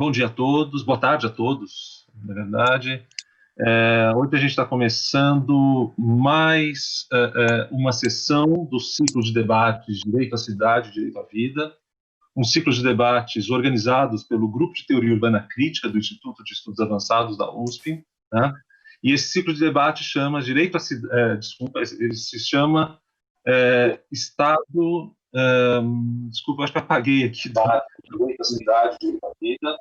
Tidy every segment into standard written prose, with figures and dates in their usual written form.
Bom dia a todos, boa tarde a todos, na verdade. Hoje a gente está começando mais uma sessão do ciclo de debates Direito à Cidade, Direito à Vida, um ciclo de debates organizados pelo Grupo de Teoria Urbana Crítica do Instituto de Estudos Avançados da USP, né? E esse ciclo de debate chama Direito à Cidade, ele se chama Estado... desculpa, acho que apaguei aqui. Direito à Cidade, Direito à Vida.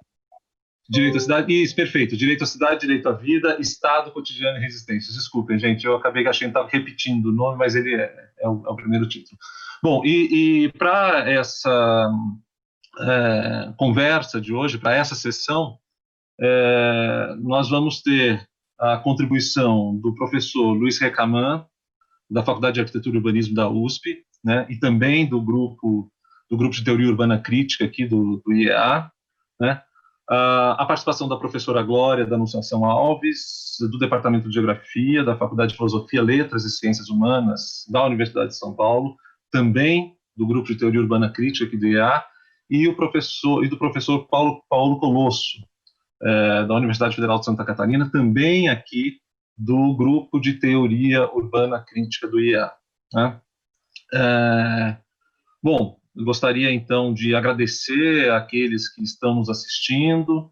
Direito à cidade, isso, perfeito. Direito à cidade, direito à vida, Estado, cotidiano e resistências. Desculpem, gente, eu acabei achando que estava repetindo o nome, mas ele é o primeiro título. Bom, e para essa conversa de hoje, para essa sessão, nós vamos ter a contribuição do professor Luiz Recamã, da Faculdade de Arquitetura e Urbanismo da USP, né, e também do grupo de Teoria Urbana Crítica aqui do IEA, né. A participação da professora Glória da Anunciação Alves, do Departamento de Geografia, da Faculdade de Filosofia, Letras e Ciências Humanas, da Universidade de São Paulo, também do Grupo de Teoria Urbana Crítica aqui do IEA, e do professor Paulo Colosso, da Universidade Federal de Santa Catarina, também aqui do Grupo de Teoria Urbana Crítica do IEA. Né? Bom, eu gostaria, então, de agradecer àqueles que estão nos assistindo.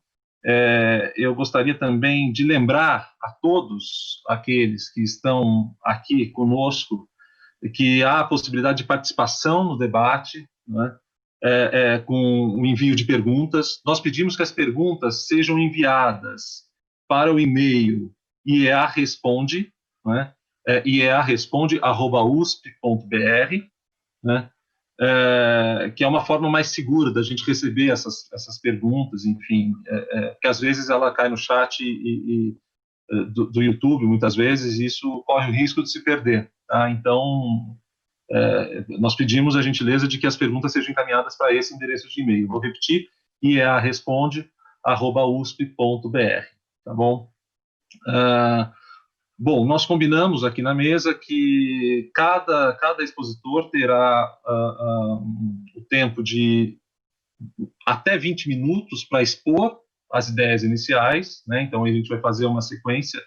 Eu gostaria também de lembrar a todos aqueles que estão aqui conosco que há a possibilidade de participação no debate, né, com o envio de perguntas. Nós pedimos que as perguntas sejam enviadas para o e-mail iearesponde, né, iearesponde@usp.br, né, que é uma forma mais segura da gente receber essas perguntas, enfim, que às vezes ela cai no chat do YouTube, muitas vezes, e isso corre o risco de se perder. Tá? Então, nós pedimos a gentileza de que as perguntas sejam encaminhadas para esse endereço de e-mail. Vou repetir, iearesponde@usp.br, tá bom? Bom, nós combinamos aqui na mesa que cada expositor terá o tempo de até 20 minutos para expor as ideias iniciais, né? Então a gente vai fazer uma sequência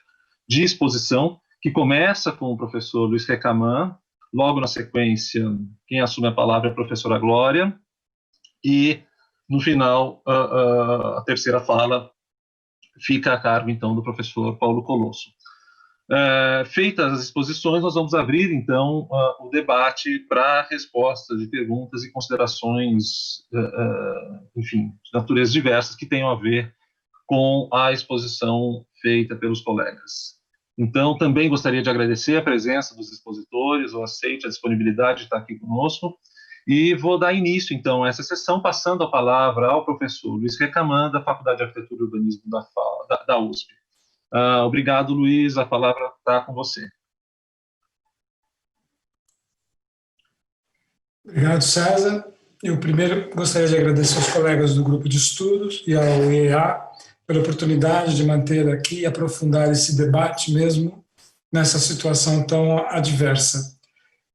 de exposição que começa com o professor Luiz Recamã, logo na sequência quem assume a palavra é a professora Glória, e no final a terceira fala fica a cargo então do professor Paulo Colosso. Feitas as exposições, nós vamos abrir, então, o debate para respostas de perguntas e considerações, enfim, de naturezas diversas que tenham a ver com a exposição feita pelos colegas. Então, também gostaria de agradecer a presença dos expositores, o aceite, a disponibilidade de estar aqui conosco, e vou dar início, então, a essa sessão, passando a palavra ao professor Luiz Recamã, da Faculdade de Arquitetura e Urbanismo da USP. Obrigado, Luiz. A palavra está com você. Obrigado, César. Eu primeiro gostaria de agradecer aos colegas do grupo de estudos e ao IEA pela oportunidade de manter aqui e aprofundar esse debate mesmo nessa situação tão adversa.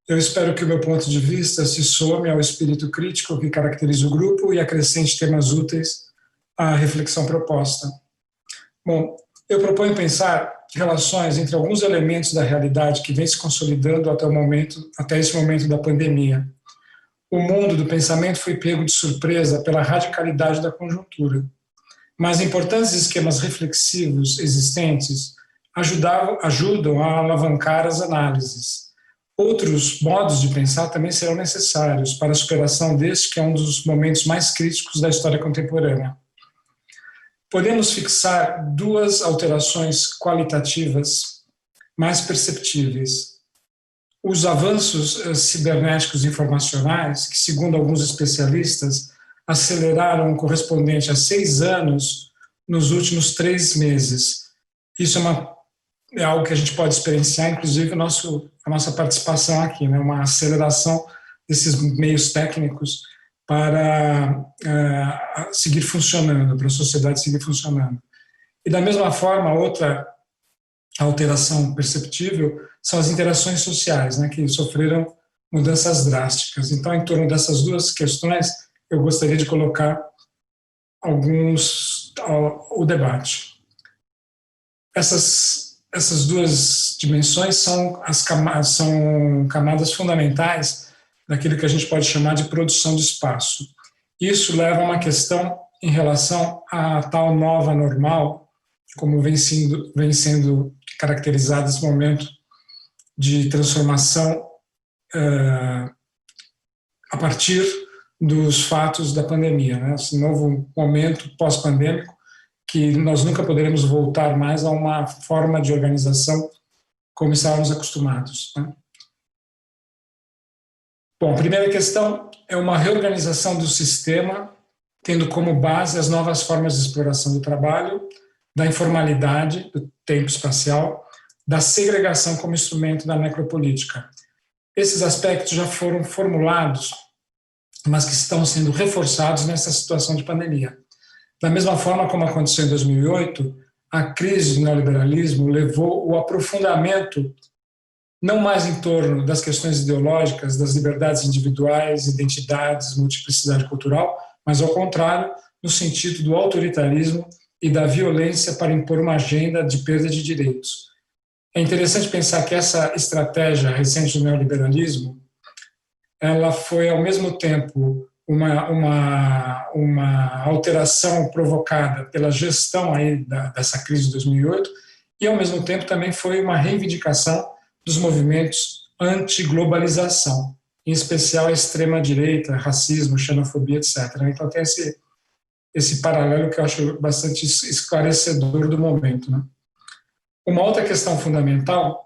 Eu espero que o meu ponto de vista se some ao espírito crítico que caracteriza o grupo e acrescente temas úteis à reflexão proposta. Bom, eu proponho pensar relações entre alguns elementos da realidade que vem se consolidando até esse momento da pandemia. O mundo do pensamento foi pego de surpresa pela radicalidade da conjuntura, mas importantes esquemas reflexivos existentes ajudam a alavancar as análises. Outros modos de pensar também serão necessários para a superação deste, que é um dos momentos mais críticos da história contemporânea. Podemos fixar duas alterações qualitativas mais perceptíveis. Os avanços cibernéticos informacionais, que, segundo alguns especialistas, aceleraram o correspondente a 6 anos nos últimos 3 meses. Isso é algo que a gente pode experienciar, inclusive a nossa participação aqui, né? Uma aceleração desses meios técnicos para seguir funcionando, para a sociedade seguir funcionando. E da mesma forma, outra alteração perceptível são as interações sociais, né, que sofreram mudanças drásticas. Então, em torno dessas duas questões, eu gostaria de colocar o debate. Essas duas dimensões são camadas fundamentais daquilo que a gente pode chamar de produção de espaço. Isso leva a uma questão em relação à tal nova normal, como vem sendo caracterizado esse momento de transformação a partir dos fatos da pandemia, né? Esse novo momento pós-pandêmico, que nós nunca poderemos voltar mais a uma forma de organização como estávamos acostumados, né? Bom, a primeira questão é uma reorganização do sistema, tendo como base as novas formas de exploração do trabalho, da informalidade, do tempo espacial, da segregação como instrumento da necropolítica. Esses aspectos já foram formulados, mas que estão sendo reforçados nessa situação de pandemia. Da mesma forma como aconteceu em 2008, a crise do neoliberalismo levou o aprofundamento, não mais em torno das questões ideológicas, das liberdades individuais, identidades, multiplicidade cultural, mas ao contrário, no sentido do autoritarismo e da violência para impor uma agenda de perda de direitos. É interessante pensar que essa estratégia recente do neoliberalismo, ela foi ao mesmo tempo uma alteração provocada pela gestão aí dessa crise de 2008 e ao mesmo tempo também foi uma reivindicação dos movimentos anti-globalização, em especial a extrema-direita, racismo, xenofobia, etc. Então tem esse paralelo que eu acho bastante esclarecedor do momento, né? Uma outra questão fundamental,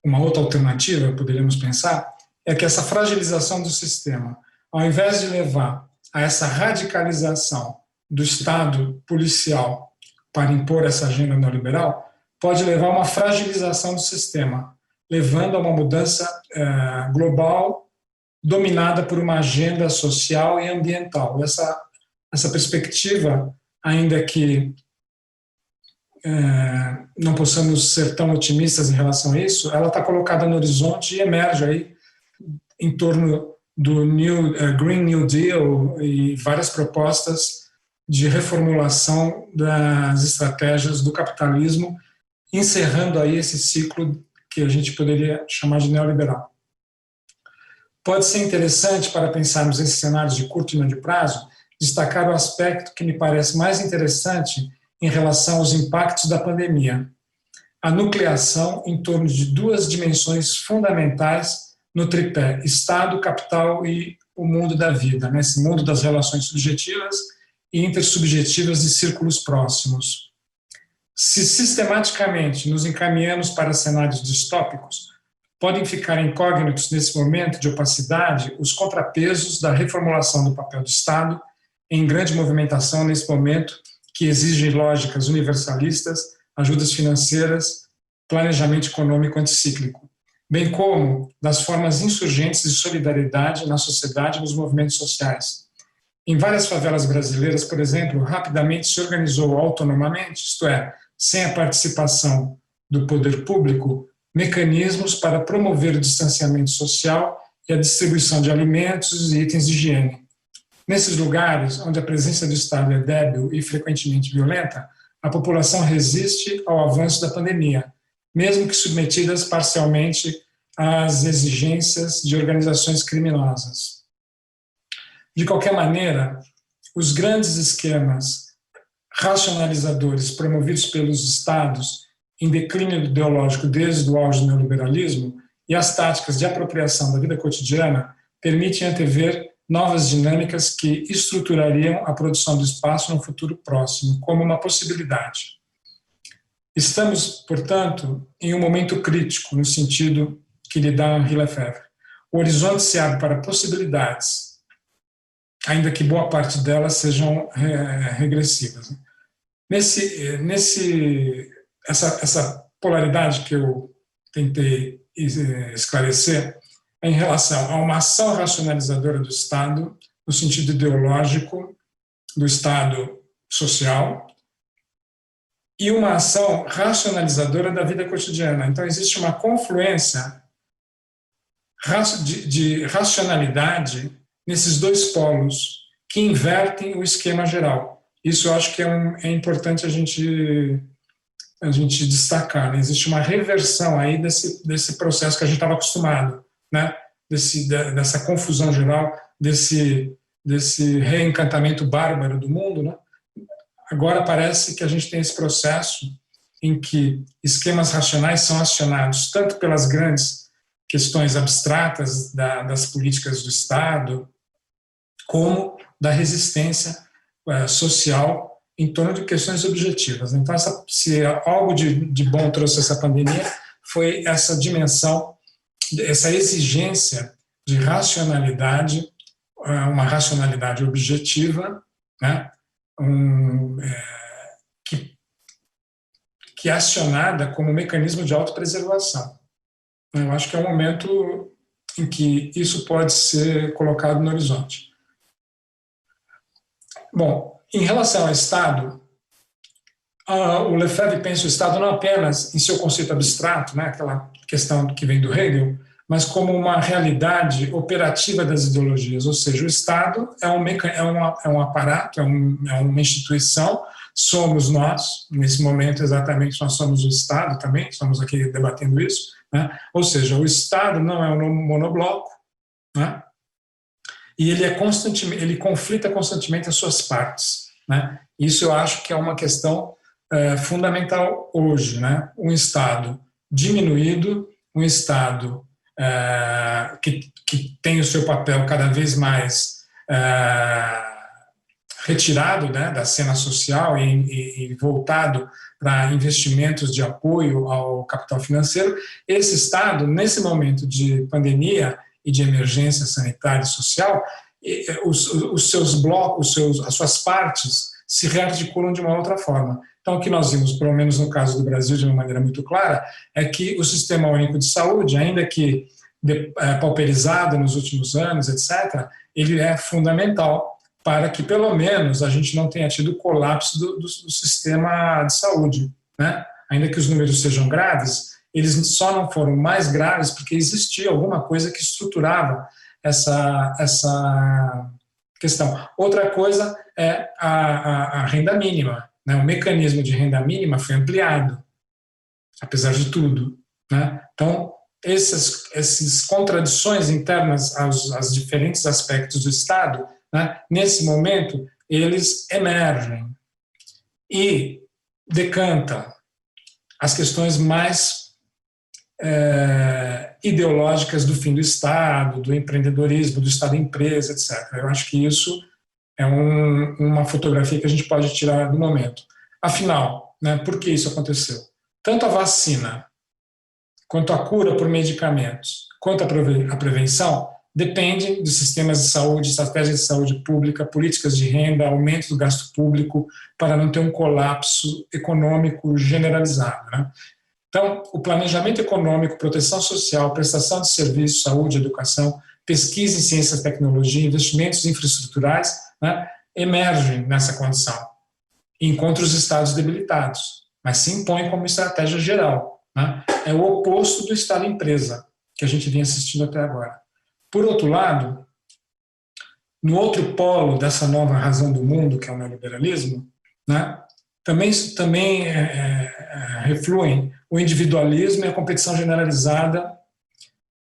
uma outra alternativa, poderíamos pensar, é que essa fragilização do sistema, ao invés de levar a essa radicalização do Estado policial para impor essa agenda neoliberal, pode levar a uma fragilização do sistema, levando a uma mudança global dominada por uma agenda social e ambiental. Essa perspectiva, ainda que não possamos ser tão otimistas em relação a isso, ela está colocada no horizonte e emerge aí em torno do Green New Deal e várias propostas de reformulação das estratégias do capitalismo, encerrando aí esse ciclo que a gente poderia chamar de neoliberal. Pode ser interessante, para pensarmos esses cenários de curto e médio prazo, destacar o aspecto que me parece mais interessante em relação aos impactos da pandemia: a nucleação em torno de duas dimensões fundamentais no tripé Estado, capital e o mundo da vida, né? Esse mundo das relações subjetivas e intersubjetivas de círculos próximos. Se sistematicamente nos encaminhamos para cenários distópicos, podem ficar incógnitos nesse momento de opacidade os contrapesos da reformulação do papel do Estado em grande movimentação nesse momento que exige lógicas universalistas, ajudas financeiras, planejamento econômico anticíclico, bem como das formas insurgentes de solidariedade na sociedade e nos movimentos sociais. Em várias favelas brasileiras, por exemplo, rapidamente se organizou autonomamente, isto é, sem a participação do poder público, mecanismos para promover o distanciamento social e a distribuição de alimentos e itens de higiene. Nesses lugares, onde a presença do Estado é débil e frequentemente violenta, a população resiste ao avanço da pandemia, mesmo que submetidas parcialmente às exigências de organizações criminosas. De qualquer maneira, os grandes esquemas racionalizadores promovidos pelos Estados em declínio ideológico desde o auge do neoliberalismo e as táticas de apropriação da vida cotidiana permitem antever novas dinâmicas que estruturariam a produção do espaço no futuro próximo, como uma possibilidade. Estamos, portanto, em um momento crítico, no sentido que lhe dá Henri Lefebvre. O horizonte se abre para possibilidades, ainda que boa parte delas sejam regressivas. Essa polaridade que eu tentei esclarecer é em relação a uma ação racionalizadora do Estado, no sentido ideológico, do Estado social, e uma ação racionalizadora da vida cotidiana. Então, existe uma confluência de racionalidade nesses dois polos, que invertem o esquema geral. Isso eu acho que é importante a gente destacar, né? Existe uma reversão aí desse processo que a gente estava acostumado, né? Dessa confusão geral, desse reencantamento bárbaro do mundo, né? Agora parece que a gente tem esse processo em que esquemas racionais são acionados tanto pelas grandes questões abstratas das políticas do Estado, como da resistência social em torno de questões objetivas. Então, se algo de bom trouxe essa pandemia, foi essa dimensão, essa exigência de racionalidade, uma racionalidade objetiva, né? Que é acionada como mecanismo de autopreservação. Eu acho que é um momento em que isso pode ser colocado no horizonte. Bom, em relação ao Estado, o Lefebvre pensa o Estado não apenas em seu conceito abstrato, né, aquela questão que vem do Hegel, mas como uma realidade operativa das ideologias, ou seja, o Estado é um aparato, é uma instituição, somos nós, nesse momento exatamente nós somos o Estado também, estamos aqui debatendo isso, né? Ou seja, o Estado não é um monobloco, né? E ele conflita constantemente as suas partes, né? Isso eu acho que é uma questão fundamental hoje, né? Um Estado diminuído, um Estado que tem o seu papel cada vez mais retirado, né, da cena social e voltado para investimentos de apoio ao capital financeiro. Esse Estado, nesse momento de pandemia e de emergência sanitária e social, os seus blocos, as suas partes se rearticulam de uma outra forma. Então, o que nós vimos, pelo menos no caso do Brasil, de uma maneira muito clara, é que o Sistema Único de Saúde, ainda que pauperizado nos últimos anos, etc., ele é fundamental para que, pelo menos, a gente não tenha tido colapso do sistema de saúde, né? Ainda que os números sejam graves, eles só não foram mais graves porque existia alguma coisa que estruturava essa questão. Outra coisa é a renda mínima, né? O mecanismo de renda mínima foi ampliado, apesar de tudo, né? Então, essas contradições internas aos diferentes aspectos do Estado, né, nesse momento, eles emergem e decantam as questões mais ideológicas do fim do Estado, do empreendedorismo, do Estado-empresa, etc. Eu acho que isso é uma fotografia que a gente pode tirar do momento. Afinal, né, por que isso aconteceu? Tanto a vacina, quanto a cura por medicamentos, quanto a prevenção, depende de sistemas de saúde, estratégias de saúde pública, políticas de renda, aumento do gasto público, para não ter um colapso econômico generalizado, né? Então, o planejamento econômico, proteção social, prestação de serviços, saúde, educação, pesquisa em ciência e tecnologia, investimentos infraestruturais, né, emergem nessa condição e encontram os estados debilitados, mas se impõem como estratégia geral, né? É o oposto do Estado-empresa que a gente vinha assistindo até agora. Por outro lado, no outro polo dessa nova razão do mundo, que é o neoliberalismo, né, também refluem o individualismo e a competição generalizada,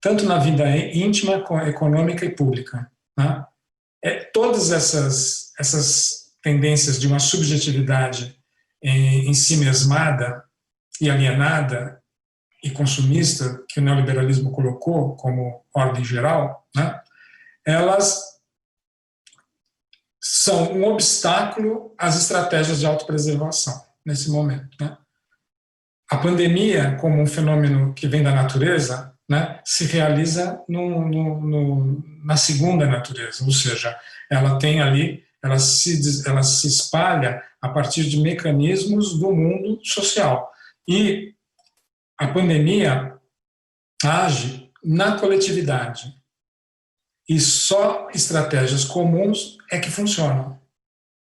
tanto na vida íntima, econômica e pública, né? Todas essas tendências de uma subjetividade em si mesmada e alienada e consumista, que o neoliberalismo colocou como ordem geral, né, elas são um obstáculo às estratégias de autopreservação nesse momento, né? A pandemia, como um fenômeno que vem da natureza, né, se realiza na segunda natureza, ou seja, ela tem ali, ela se espalha a partir de mecanismos do mundo social. E a pandemia age na coletividade. E só estratégias comuns é que funcionam,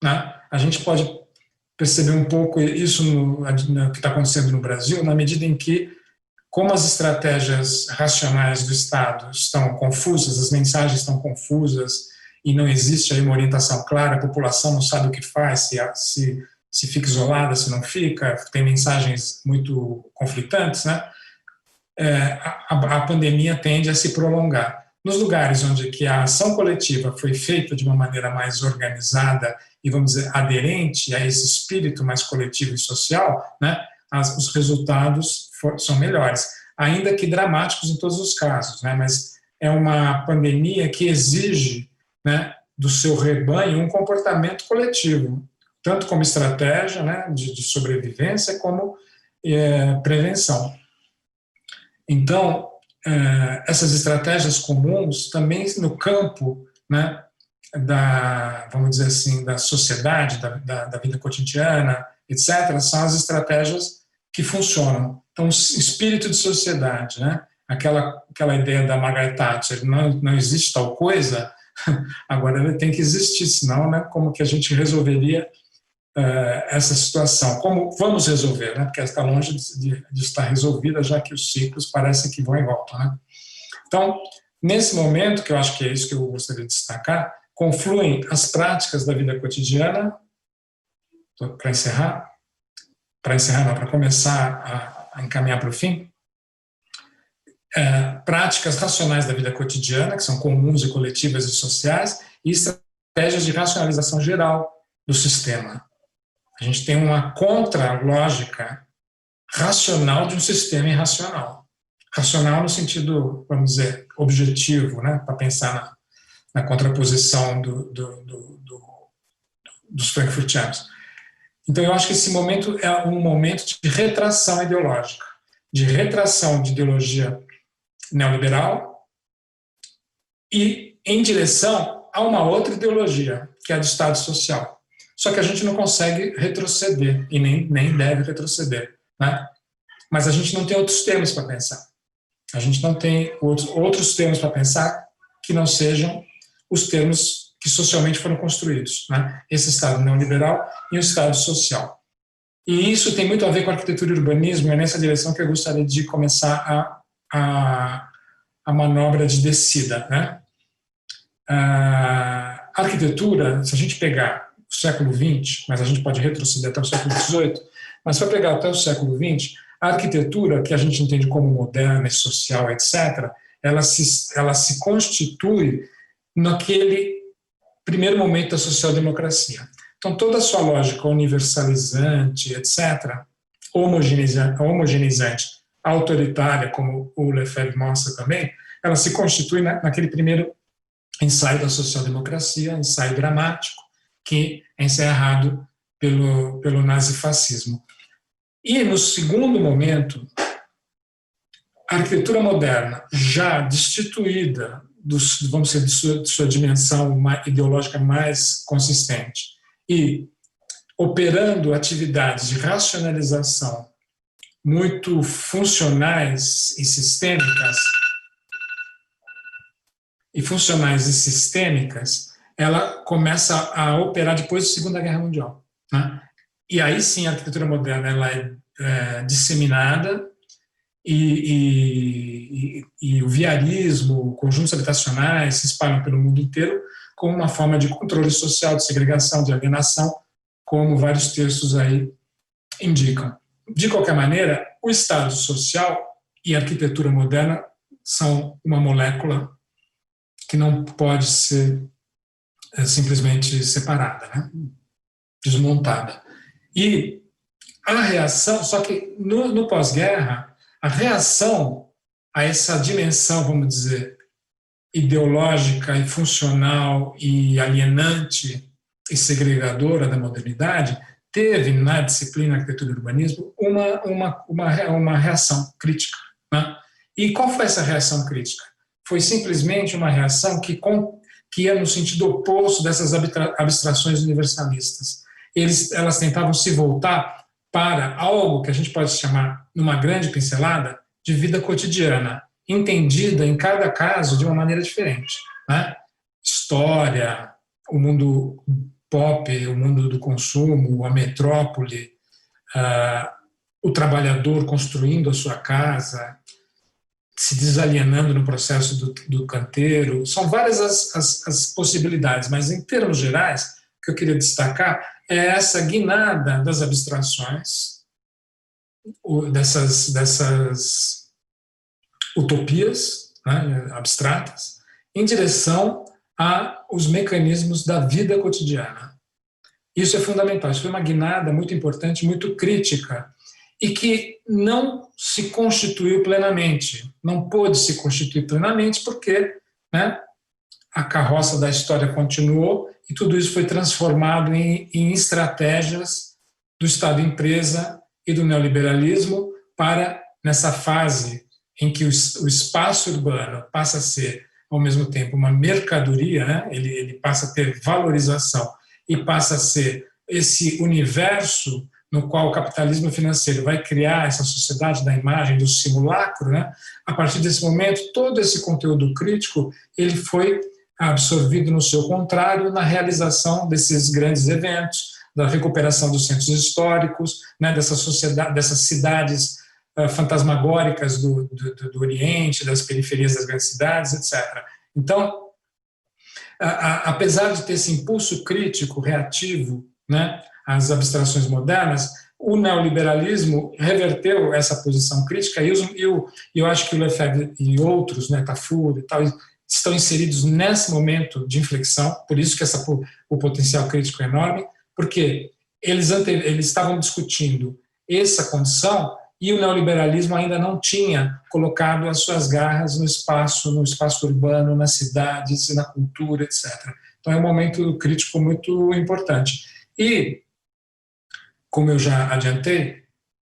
né? A gente pode perceber um pouco isso no que está acontecendo no Brasil, na medida em que, como as estratégias racionais do Estado estão confusas, as mensagens estão confusas e não existe aí uma orientação clara, a população não sabe o que faz, se fica isolada, se não fica, tem mensagens muito conflitantes, né? A pandemia tende a se prolongar. Nos lugares onde que a ação coletiva foi feita de uma maneira mais organizada e, vamos dizer, aderente a esse espírito mais coletivo e social, né, os resultados são melhores, ainda que dramáticos em todos os casos, né, mas é uma pandemia que exige, né, do seu rebanho um comportamento coletivo, tanto como estratégia, né, de sobrevivência, como prevenção. Então, essas estratégias comuns também no campo, né, vamos dizer assim, da sociedade, da vida cotidiana, etc., são as estratégias que funcionam. Então, o espírito de sociedade, né, aquela ideia da Margaret Thatcher, não existe tal coisa, agora ela tem que existir, senão, né, como que a gente resolveria essa situação? Como vamos resolver, né? Porque ela está longe de estar resolvida, já que os ciclos parecem que vão e voltam, né? Então, nesse momento, que eu acho que é isso que eu gostaria de destacar, confluem as práticas da vida cotidiana, para começar a encaminhar para o fim, práticas racionais da vida cotidiana, que são comuns e coletivas e sociais, e estratégias de racionalização geral do sistema. A gente tem uma contra-lógica racional de um sistema irracional. Racional no sentido, vamos dizer, objetivo, né, para pensar na contraposição dos frankfurtianos. Então, eu acho que esse momento é um momento de retração ideológica, de retração de ideologia neoliberal e em direção a uma outra ideologia, que é a do Estado social. Só que a gente não consegue retroceder, e nem deve retroceder, né? Mas a gente não tem outros termos para pensar. A gente não tem outros termos para pensar que não sejam os termos que socialmente foram construídos, né? Esse Estado neoliberal e o Estado social. E isso tem muito a ver com a arquitetura e urbanismo, é nessa direção que eu gostaria de começar a manobra de descida, né? A arquitetura, se a gente pegar o século XX, mas a gente pode retroceder até o século XVIII, mas para pegar até o século XX, a arquitetura, que a gente entende como moderna e social, etc., ela se constitui naquele primeiro momento da social-democracia. Então, toda a sua lógica universalizante, etc., homogeneizante, autoritária, como o Lefebvre mostra também, ela se constitui naquele primeiro ensaio da social-democracia, ensaio dramático, que é encerrado pelo nazifascismo. E, no segundo momento, a arquitetura moderna, já destituída vamos dizer, de sua dimensão ideológica mais consistente e operando atividades de racionalização muito funcionais e sistêmicas, ela começa a operar depois da Segunda Guerra Mundial, né? E aí sim a arquitetura moderna ela é disseminada e o viarismo, conjuntos habitacionais se espalham pelo mundo inteiro como uma forma de controle social, de segregação, de alienação, como vários textos aí indicam. De qualquer maneira, o Estado social e a arquitetura moderna são uma molécula que não pode ser simplesmente separada, né? Desmontada. E a reação, só que no pós-guerra, a reação a essa dimensão, vamos dizer, ideológica e funcional e alienante e segregadora da modernidade, teve na disciplina Arquitetura e Urbanismo uma reação crítica, né? E qual foi essa reação crítica? Foi simplesmente uma reação que ia no sentido oposto dessas abstrações universalistas. Elas tentavam se voltar para algo que a gente pode chamar, numa grande pincelada, de vida cotidiana, entendida em cada caso de uma maneira diferente, né? História, o mundo pop, o mundo do consumo, a metrópole, o trabalhador construindo a sua casa, se desalienando no processo do canteiro. São várias as possibilidades, mas em termos gerais, o que eu queria destacar é essa guinada das abstrações, dessas utopias, né, abstratas, em direção aos mecanismos da vida cotidiana. Isso é fundamental, isso foi uma guinada muito importante, muito crítica, e que não se constituiu plenamente, não pôde se constituir plenamente porque, né, a carroça da história continuou e tudo isso foi transformado em estratégias do Estado-empresa e do neoliberalismo para, nessa fase em que o espaço urbano passa a ser, ao mesmo tempo, uma mercadoria, né, ele passa a ter valorização e passa a ser esse universo no qual o capitalismo financeiro vai criar essa sociedade da imagem, do simulacro, né? A partir desse momento, todo esse conteúdo crítico ele foi absorvido no seu contrário na realização desses grandes eventos, da recuperação dos centros históricos, né? Dessa sociedade, dessas cidades fantasmagóricas do Oriente, das periferias das grandes cidades, etc. Então, apesar de ter esse impulso crítico, reativo, né, às abstrações modernas, o neoliberalismo reverteu essa posição crítica e eu acho que o Lefebvre e outros, né, Tafur e tal, estão inseridos nesse momento de inflexão, por isso que o potencial crítico é enorme, porque eles estavam discutindo essa condição e o neoliberalismo ainda não tinha colocado as suas garras no espaço urbano, nas cidades, na cultura, etc. Então é um momento crítico muito importante. E, como eu já adiantei,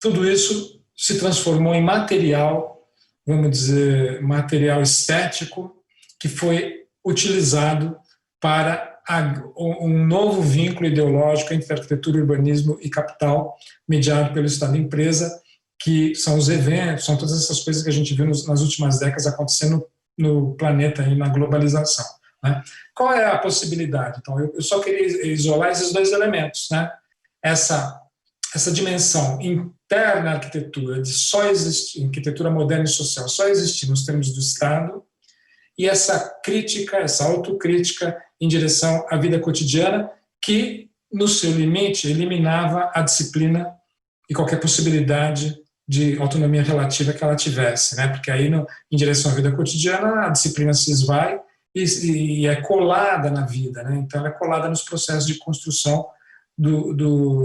tudo isso se transformou em material, vamos dizer, material estético, que foi utilizado para um novo vínculo ideológico entre arquitetura, urbanismo e capital, mediado pelo Estado-empresa, que são os eventos, são todas essas coisas que a gente viu nas últimas décadas acontecendo no planeta e na globalização, né? Qual é a possibilidade? Então, eu só queria isolar esses dois elementos, né? Essa dimensão interna à arquitetura, de só existir, arquitetura moderna e social, só existir nos termos do Estado, e essa crítica, essa autocrítica em direção à vida cotidiana, que, no seu limite, eliminava a disciplina e qualquer possibilidade de autonomia relativa que ela tivesse, né? Porque aí, em direção à vida cotidiana, a disciplina se esvai e é colada na vida, né? Então, ela é colada nos processos de construção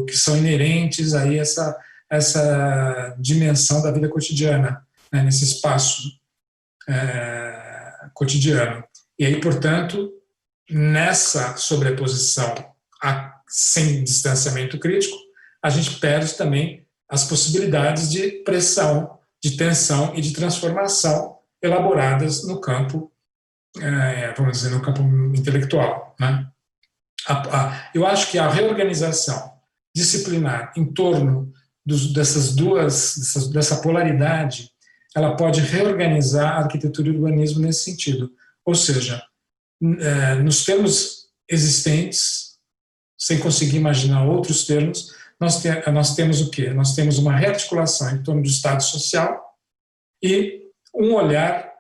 que são inerentes a essa dimensão da vida cotidiana, né? Nesse espaço cotidiano. E aí, portanto, nessa sobreposição sem distanciamento crítico, a gente perde também as possibilidades de pressão, de tensão e de transformação elaboradas no campo, vamos dizer, no campo intelectual, né? Eu acho que a reorganização disciplinar em torno dessa polaridade, ela pode reorganizar a arquitetura e o urbanismo nesse sentido. Ou seja, nos termos existentes, sem conseguir imaginar outros termos, nós temos o quê? Nós temos uma rearticulação em torno do Estado social e um olhar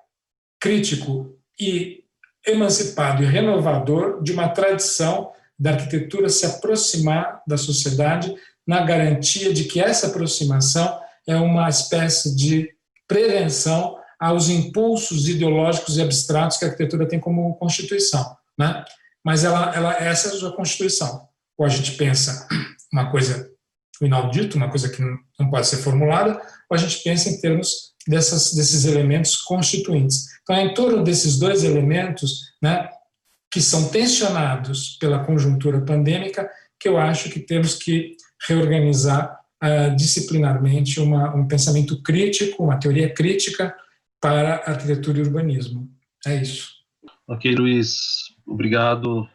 crítico e emancipado e renovador de uma tradição da arquitetura se aproximar da sociedade na garantia de que essa aproximação é uma espécie de prevenção aos impulsos ideológicos e abstratos que a arquitetura tem como constituição, né? Mas essa é a sua constituição. Ou a gente pensa uma coisa inaudita, uma coisa que não pode ser formulada, ou a gente pensa em termos desses elementos constituintes. Então, é em torno desses dois elementos, né, que são tensionados pela conjuntura pandêmica, que eu acho que temos que reorganizar disciplinarmente um pensamento crítico, uma teoria crítica para arquitetura e urbanismo. É isso. Ok, Luiz, obrigado.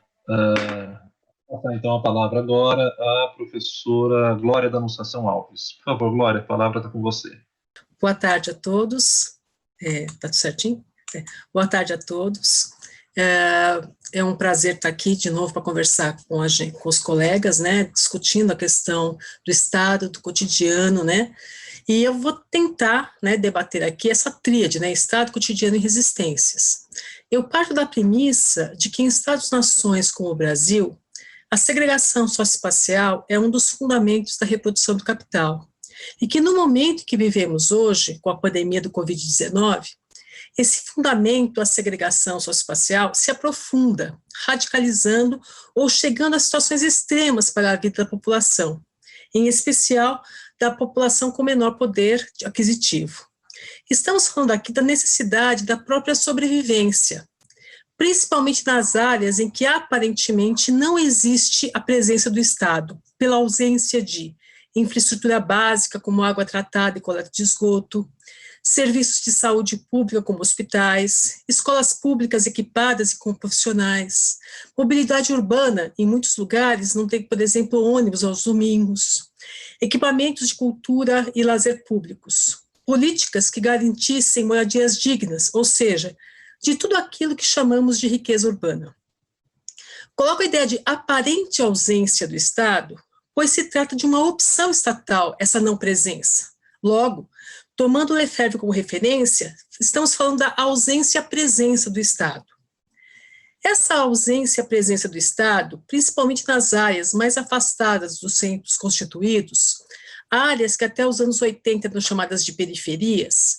Vou passar então a palavra agora à professora Glória da Anunciação Alves. Por favor, Glória, a palavra está com você. Boa tarde a todos. Está tudo certinho? Boa tarde a todos. É um prazer estar aqui de novo para conversar com os colegas, né, discutindo a questão do Estado, do cotidiano, né, e eu vou tentar, né, debater aqui essa tríade, né, Estado, cotidiano e resistências. Eu parto da premissa de que em Estados-nações como o Brasil, a segregação socioespacial é um dos fundamentos da reprodução do capital, e que no momento que vivemos hoje, com a pandemia do Covid-19, esse fundamento, a segregação socioespacial, se aprofunda, radicalizando ou chegando a situações extremas para a vida da população, em especial da população com menor poder aquisitivo. Estamos falando aqui da necessidade da própria sobrevivência, principalmente nas áreas em que aparentemente não existe a presença do Estado, pela ausência de infraestrutura básica como água tratada e coleta de esgoto, serviços de saúde pública como hospitais, escolas públicas equipadas e com profissionais, mobilidade urbana, em muitos lugares não tem, por exemplo, ônibus aos domingos, equipamentos de cultura e lazer públicos, políticas que garantissem moradias dignas, ou seja, de tudo aquilo que chamamos de riqueza urbana. Coloco a ideia de aparente ausência do Estado, pois se trata de uma opção estatal, essa não presença. Logo, tomando o Lefebvre como referência, estamos falando da ausência-presença do Estado. Essa ausência-presença do Estado, principalmente nas áreas mais afastadas dos centros constituídos, áreas que até os anos 80 eram chamadas de periferias,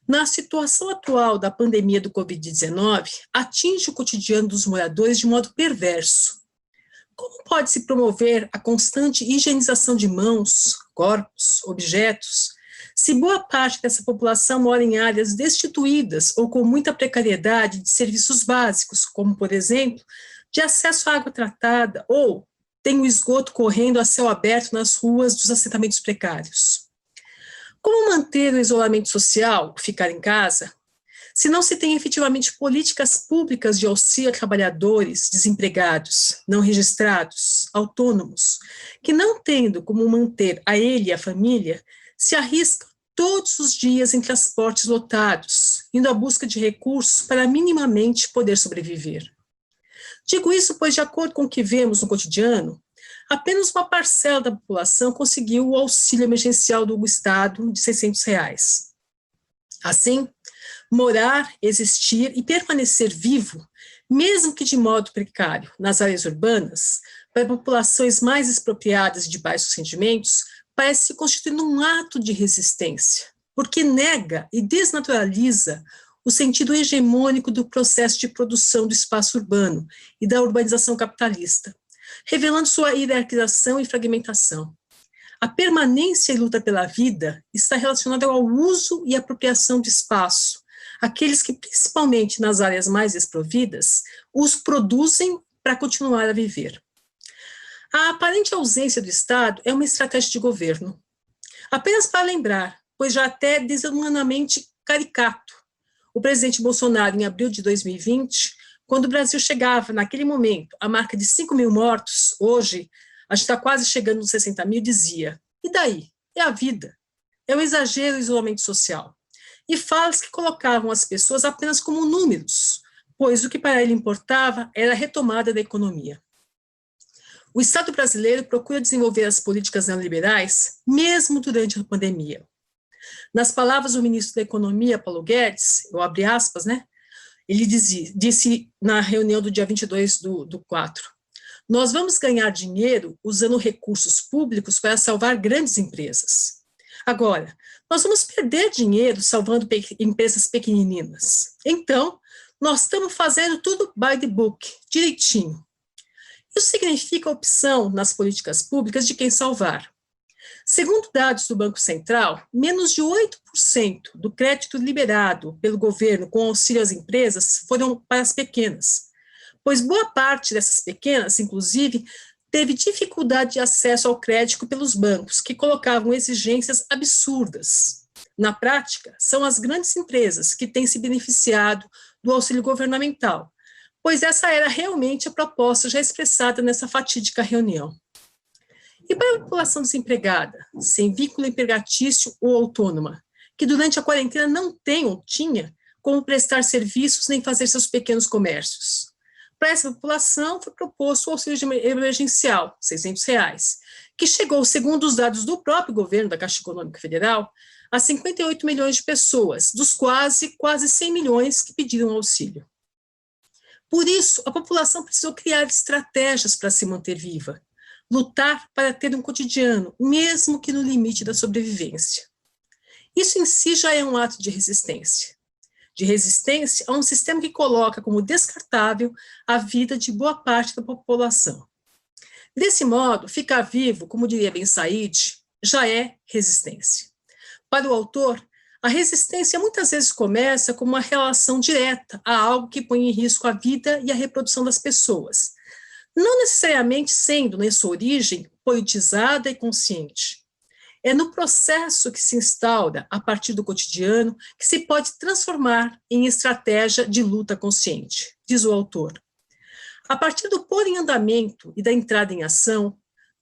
na situação atual da pandemia do Covid-19, atinge o cotidiano dos moradores de modo perverso. Como pode se promover a constante higienização de mãos, corpos, objetos, se boa parte dessa população mora em áreas destituídas ou com muita precariedade de serviços básicos, como, por exemplo, de acesso à água tratada ou tem o esgoto correndo a céu aberto nas ruas dos assentamentos precários? Como manter o isolamento social, ficar em casa, se não se tem efetivamente políticas públicas de auxílio a trabalhadores desempregados, não registrados, autônomos, que não tendo como manter a ele e a família, se arriscam todos os dias em transportes lotados, indo à busca de recursos para minimamente poder sobreviver. Digo isso pois, de acordo com o que vemos no cotidiano, apenas uma parcela da população conseguiu o auxílio emergencial do Estado de R$600. Assim, morar, existir e permanecer vivo, mesmo que de modo precário, nas áreas urbanas, para populações mais expropriadas e de baixos rendimentos, parece se constituindo um ato de resistência, porque nega e desnaturaliza o sentido hegemônico do processo de produção do espaço urbano e da urbanização capitalista, revelando sua hierarquização e fragmentação. A permanência e luta pela vida está relacionada ao uso e apropriação de espaço, aqueles que, principalmente nas áreas mais desprovidas, os produzem para continuar a viver. A aparente ausência do Estado é uma estratégia de governo. Apenas para lembrar, pois já até desumanamente caricato, o presidente Bolsonaro, em abril de 2020, quando o Brasil chegava, naquele momento, a marca de 5 mil mortos, hoje, a gente está quase chegando nos 60 mil, dizia, e daí? É a vida. É o exagero do isolamento social. E falas que colocavam as pessoas apenas como números, pois o que para ele importava era a retomada da economia. O Estado brasileiro procura desenvolver as políticas neoliberais, mesmo durante a pandemia. Nas palavras do ministro da Economia, Paulo Guedes, eu abri aspas, né? Ele disse na reunião do dia 22 do 4, nós vamos ganhar dinheiro usando recursos públicos para salvar grandes empresas. Agora, nós vamos perder dinheiro salvando empresas pequenininhas. Então, nós estamos fazendo tudo by the book, direitinho. Isso significa a opção nas políticas públicas de quem salvar. Segundo dados do Banco Central, menos de 8% do crédito liberado pelo governo com auxílio às empresas foram para as pequenas, pois boa parte dessas pequenas, inclusive, teve dificuldade de acesso ao crédito pelos bancos, que colocavam exigências absurdas. Na prática, são as grandes empresas que têm se beneficiado do auxílio governamental, pois essa era realmente a proposta já expressada nessa fatídica reunião. E para a população desempregada, sem vínculo empregatício ou autônoma, que durante a quarentena não tem ou tinha como prestar serviços nem fazer seus pequenos comércios? Para essa população, foi proposto o auxílio emergencial, R$ 600, que chegou, segundo os dados do próprio governo da Caixa Econômica Federal, a 58 milhões de pessoas, dos quase 100 milhões que pediram auxílio. Por isso, a população precisou criar estratégias para se manter viva, lutar para ter um cotidiano, mesmo que no limite da sobrevivência. Isso em si já é um ato de resistência a um sistema que coloca como descartável a vida de boa parte da população. Desse modo, ficar vivo, como diria Ben Said, já é resistência. Para o autor, a resistência muitas vezes começa como uma relação direta a algo que põe em risco a vida e a reprodução das pessoas, não necessariamente sendo, na sua origem, politizada e consciente. É no processo que se instaura, a partir do cotidiano, que se pode transformar em estratégia de luta consciente, diz o autor. A partir do pôr em andamento e da entrada em ação,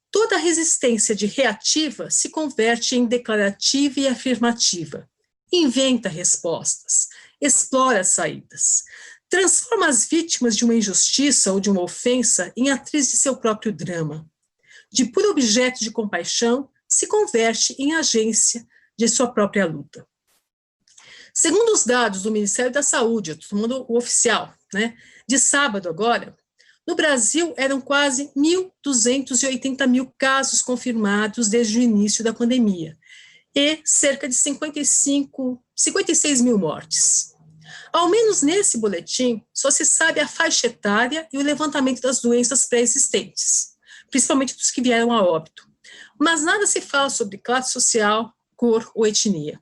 toda a resistência de reativa se converte em declarativa e afirmativa. Inventa respostas, explora saídas, transforma as vítimas de uma injustiça ou de uma ofensa em atriz de seu próprio drama. De puro objeto de compaixão, se converte em agência de sua própria luta. Segundo os dados do Ministério da Saúde, eu estou tomando o oficial, de sábado agora, no Brasil eram quase 1.280 mil casos confirmados desde o início da pandemia e cerca de 56 mil mortes. Ao menos nesse boletim, só se sabe a faixa etária e o levantamento das doenças pré-existentes, principalmente dos que vieram a óbito. Mas nada se fala sobre classe social, cor ou etnia.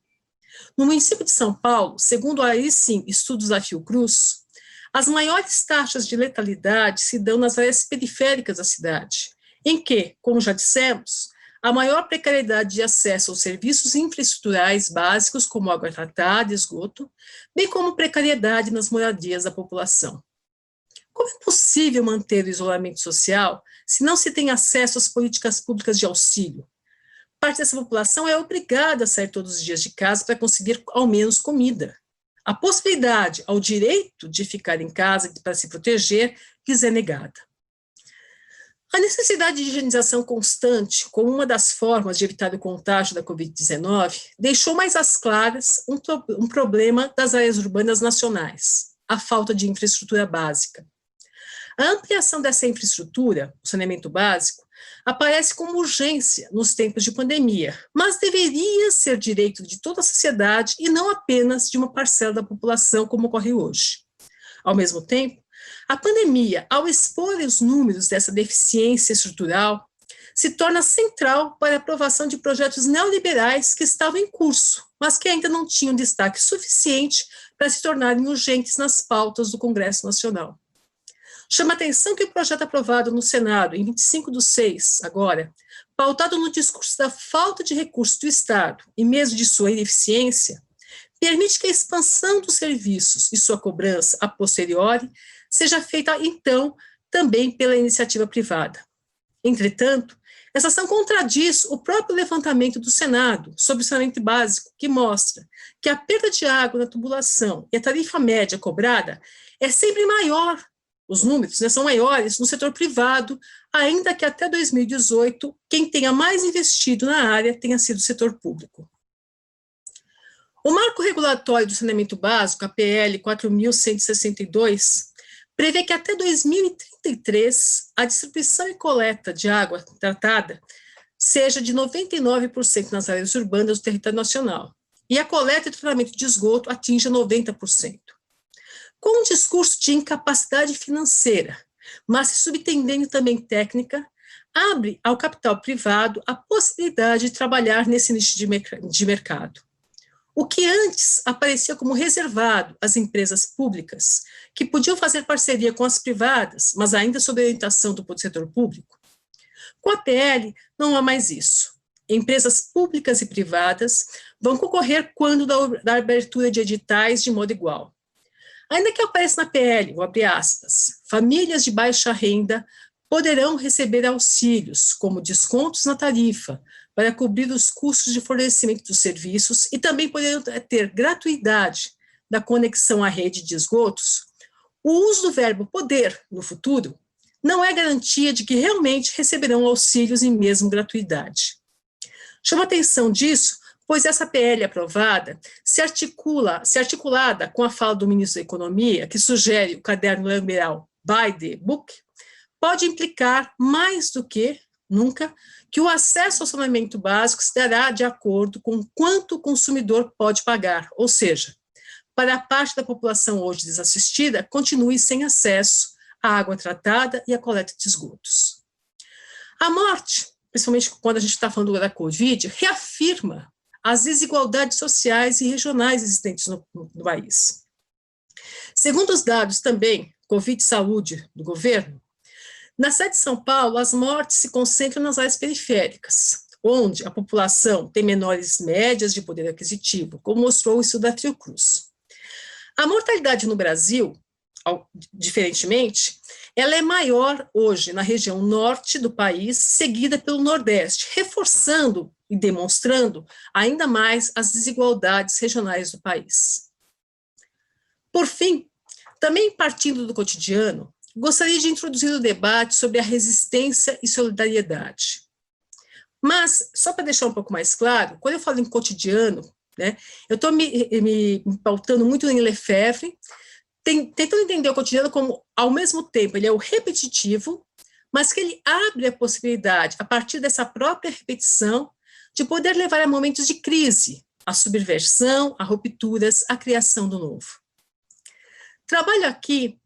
No município de São Paulo, segundo aí sim estudos da Fiocruz, as maiores taxas de letalidade se dão nas áreas periféricas da cidade, em que, como já dissemos, a maior precariedade de acesso aos serviços infraestruturais básicos, como água tratada e esgoto, bem como precariedade nas moradias da população. Como é possível manter o isolamento social se não se tem acesso às políticas públicas de auxílio? Parte dessa população é obrigada a sair todos os dias de casa para conseguir ao menos comida. A possibilidade ao direito de ficar em casa para se proteger lhes é negada. A necessidade de higienização constante, como uma das formas de evitar o contágio da Covid-19, deixou mais às claras um problema das áreas urbanas nacionais, a falta de infraestrutura básica. A ampliação dessa infraestrutura, o saneamento básico, aparece como urgência nos tempos de pandemia, mas deveria ser direito de toda a sociedade e não apenas de uma parcela da população, como ocorre hoje. Ao mesmo tempo, a pandemia, ao expor os números dessa deficiência estrutural, se torna central para a aprovação de projetos neoliberais que estavam em curso, mas que ainda não tinham destaque suficiente para se tornarem urgentes nas pautas do Congresso Nacional. Chama a atenção que o projeto aprovado no Senado, em 25/6, agora, pautado no discurso da falta de recursos do Estado e mesmo de sua ineficiência, permite que a expansão dos serviços e sua cobrança a posteriori seja feita, então, também pela iniciativa privada. Entretanto, essa ação contradiz o próprio levantamento do Senado sobre o saneamento básico, que mostra que a perda de água na tubulação e a tarifa média cobrada é sempre maior. Os números são maiores no setor privado, ainda que até 2018, quem tenha mais investido na área tenha sido o setor público. O marco regulatório do saneamento básico, a PL 4.162, prevê que até 2033 a distribuição e coleta de água tratada seja de 99% nas áreas urbanas do território nacional, e a coleta e tratamento de esgoto atinja 90%. Com um discurso de incapacidade financeira, mas se subentendendo também técnica, abre ao capital privado a possibilidade de trabalhar nesse nicho de mercado. O que antes aparecia como reservado às empresas públicas, que podiam fazer parceria com as privadas, mas ainda sob a orientação do setor público, com a PL não há mais isso. Empresas públicas e privadas vão concorrer quando da abertura de editais de modo igual. Ainda que apareça na PL, vou abrir aspas, famílias de baixa renda poderão receber auxílios, como descontos na tarifa, para cobrir os custos de fornecimento dos serviços e também poderão ter gratuidade da conexão à rede de esgotos, o uso do verbo poder no futuro não é garantia de que realmente receberão auxílios em mesmo gratuidade. Chama atenção disso, pois essa PL aprovada, se articulada com a fala do ministro da Economia, que sugere o caderno liberal by the book, pode implicar mais do que nunca que o acesso ao saneamento básico se dará de acordo com quanto o consumidor pode pagar, ou seja, para a parte da população hoje desassistida, continue sem acesso à água tratada e à coleta de esgotos. A morte, principalmente quando a gente está falando da Covid, reafirma as desigualdades sociais e regionais existentes no país. Segundo os dados também, Covid Saúde do governo, na cidade de São Paulo, as mortes se concentram nas áreas periféricas, onde a população tem menores médias de poder aquisitivo, como mostrou o estudo da Fiocruz. A mortalidade no Brasil, diferentemente, ela é maior hoje na região norte do país, seguida pelo nordeste, reforçando e demonstrando ainda mais as desigualdades regionais do país. Por fim, também partindo do cotidiano, gostaria de introduzir o debate sobre a resistência e solidariedade. Mas, só para deixar um pouco mais claro, quando eu falo em cotidiano, né, eu estou me pautando muito em Lefebvre, tentando entender o cotidiano como, ao mesmo tempo, ele é o repetitivo, mas que ele abre a possibilidade, a partir dessa própria repetição, de poder levar a momentos de crise, a subversão, a rupturas, a criação do novo. Trabalho aqui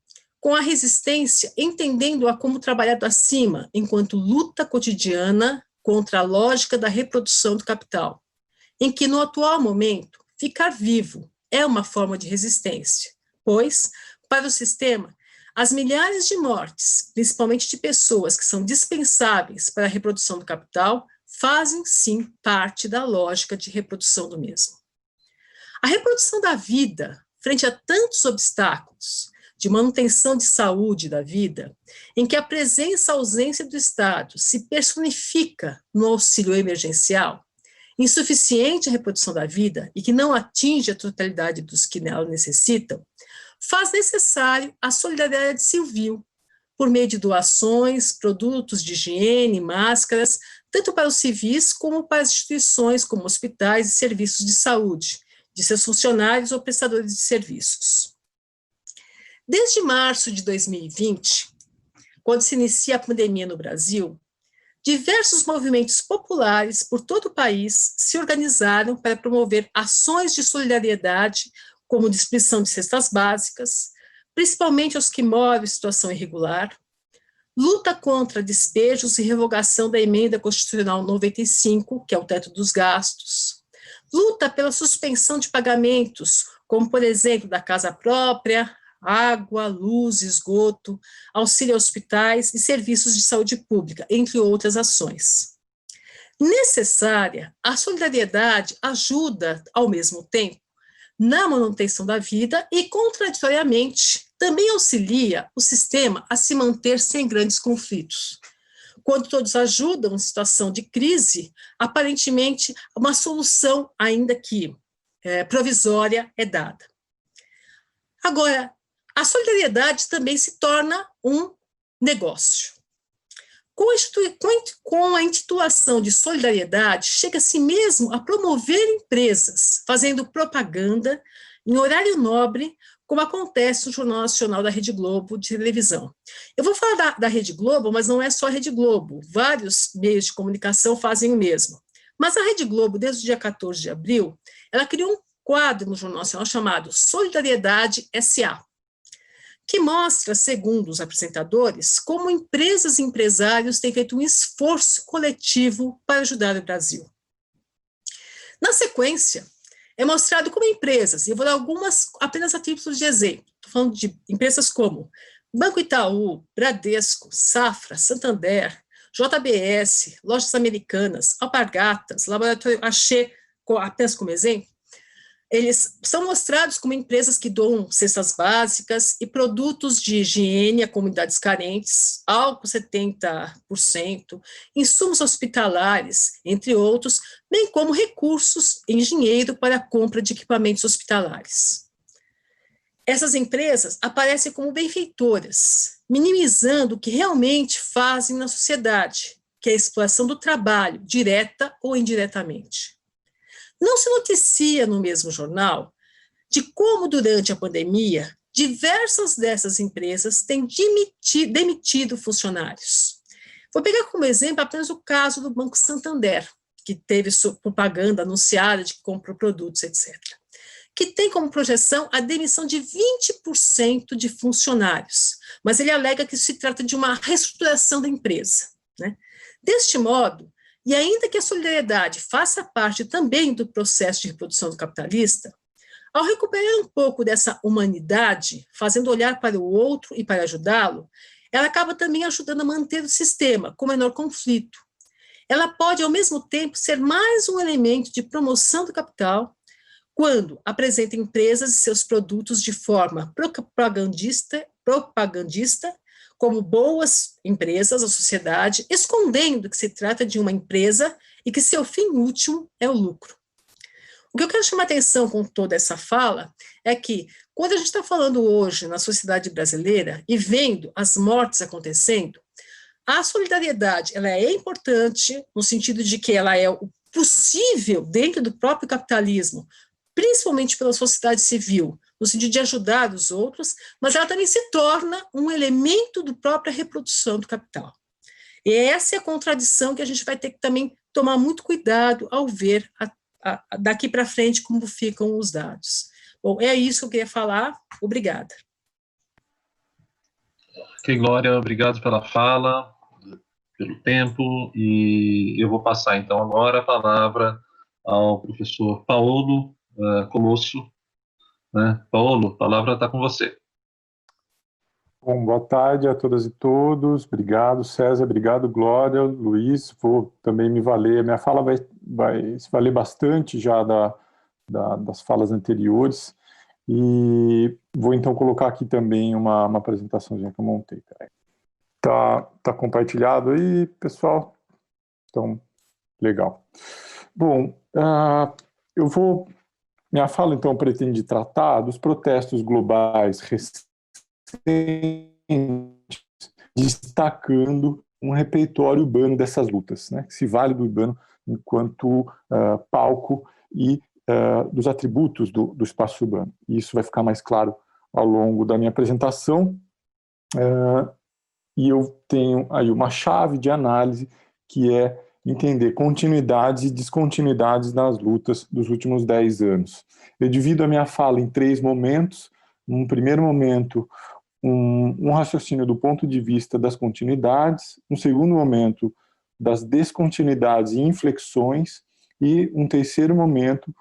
com a resistência, entendendo-a como trabalhado acima, enquanto luta cotidiana contra a lógica da reprodução do capital, em que, no atual momento, ficar vivo é uma forma de resistência, pois, para o sistema, as milhares de mortes, principalmente de pessoas que são dispensáveis para a reprodução do capital, fazem, sim, parte da lógica de reprodução do mesmo. A reprodução da vida, frente a tantos obstáculos de manutenção de saúde da vida, em que a presença e ausência do Estado se personifica no auxílio emergencial, insuficiente à reprodução da vida e que não atinge a totalidade dos que nela necessitam, faz necessário a solidariedade civil, por meio de doações, produtos de higiene, máscaras, tanto para os civis como para as instituições como hospitais e serviços de saúde, de seus funcionários ou prestadores de serviços. Desde março de 2020, quando se inicia a pandemia no Brasil, diversos movimentos populares por todo o país se organizaram para promover ações de solidariedade, como distribuição de cestas básicas, principalmente aos que moram em situação irregular, luta contra despejos e revogação da emenda constitucional 95, que é o teto dos gastos, luta pela suspensão de pagamentos, como, por exemplo, da casa própria, água, luz, esgoto, auxílio a hospitais e serviços de saúde pública, entre outras ações. Necessária, a solidariedade ajuda, ao mesmo tempo, na manutenção da vida e, contraditoriamente, também auxilia o sistema a se manter sem grandes conflitos. Quando todos ajudam em situação de crise, aparentemente uma solução, ainda que provisória, é dada. Agora, a solidariedade também se torna um negócio. Com a intitulação de solidariedade, chega-se mesmo a promover empresas, fazendo propaganda em horário nobre, como acontece no Jornal Nacional da Rede Globo de televisão. Eu vou falar da Rede Globo, mas não é só a Rede Globo. Vários meios de comunicação fazem o mesmo. Mas a Rede Globo, desde o dia 14 de abril, ela criou um quadro no Jornal Nacional chamado Solidariedade S.A., que mostra, segundo os apresentadores, como empresas e empresários têm feito um esforço coletivo para ajudar o Brasil. Na sequência, é mostrado como empresas, e eu vou dar algumas apenas a título de exemplo, estou falando de empresas como Banco Itaú, Bradesco, Safra, Santander, JBS, Lojas Americanas, Alpargatas, Laboratório Axê, apenas como exemplo, eles são mostrados como empresas que doam cestas básicas e produtos de higiene a comunidades carentes, álcool 70%, insumos hospitalares, entre outros, bem como recursos em dinheiro para a compra de equipamentos hospitalares. Essas empresas aparecem como benfeitoras, minimizando o que realmente fazem na sociedade, que é a exploração do trabalho, direta ou indiretamente. Não se noticia no mesmo jornal de como, durante a pandemia, diversas dessas empresas têm demitido funcionários. Vou pegar como exemplo apenas o caso do Banco Santander, que teve propaganda anunciada de que comprou produtos, etc., que tem como projeção a demissão de 20% de funcionários, mas ele alega que se trata de uma reestruturação da empresa, né? Deste modo, e ainda que a solidariedade faça parte também do processo de reprodução do capitalista, ao recuperar um pouco dessa humanidade, fazendo olhar para o outro e para ajudá-lo, ela acaba também ajudando a manter o sistema com menor conflito. Ela pode, ao mesmo tempo, ser mais um elemento de promoção do capital, quando apresenta empresas e seus produtos de forma propagandista, como boas empresas à sociedade, escondendo que se trata de uma empresa e que seu fim último é o lucro. O que eu quero chamar a atenção com toda essa fala é que, quando a gente está falando hoje na sociedade brasileira e vendo as mortes acontecendo, a solidariedade ela é importante no sentido de que ela é o possível dentro do próprio capitalismo, principalmente pela sociedade civil, no sentido de ajudar os outros, mas ela também se torna um elemento da própria reprodução do capital. E essa é a contradição que a gente vai ter que também tomar muito cuidado ao ver daqui para frente como ficam os dados. Bom, é isso que eu queria falar. Obrigada. Ok, Glória, obrigado pela fala, pelo tempo, e eu vou passar então agora a palavra ao professor Paulo Colosso, né? Paulo, a palavra está com você. Bom, boa tarde a todas e todos. Obrigado, César. Obrigado, Glória, Luiz. Vou também me valer. Minha fala vai se valer bastante já das falas anteriores. E vou então colocar aqui também uma apresentaçãozinha que eu montei. Tá compartilhado aí, pessoal? Então, legal. Bom, minha fala então pretende tratar dos protestos globais recentes, destacando um repertório urbano dessas lutas, né, que se vale do urbano enquanto palco e dos atributos do espaço urbano. E isso vai ficar mais claro ao longo da minha apresentação. E eu tenho aí uma chave de análise que é entender continuidades e descontinuidades nas lutas dos últimos 10 anos. Eu divido a minha fala em 3 momentos. Num primeiro momento, um raciocínio do ponto de vista das continuidades, um segundo momento das descontinuidades e inflexões, e um terceiro momento,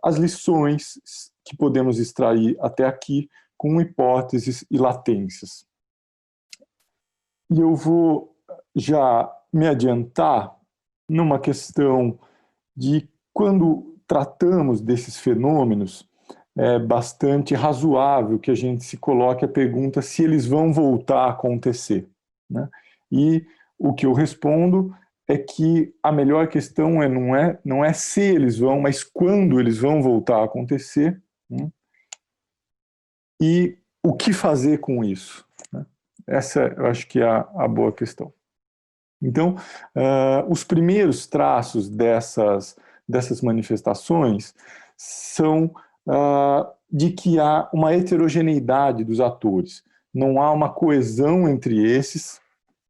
as lições que podemos extrair até aqui com hipóteses e latências. E eu vou já me adiantar numa questão de quando tratamos desses fenômenos, é bastante razoável que a gente se coloque a pergunta se eles vão voltar a acontecer, né? E o que eu respondo é que a melhor questão não é se eles vão, mas quando eles vão voltar a acontecer, né? E o que fazer com isso, né? Essa eu acho que é a boa questão. Então, os primeiros traços dessas manifestações são de que há uma heterogeneidade dos atores. Não há uma coesão entre esses.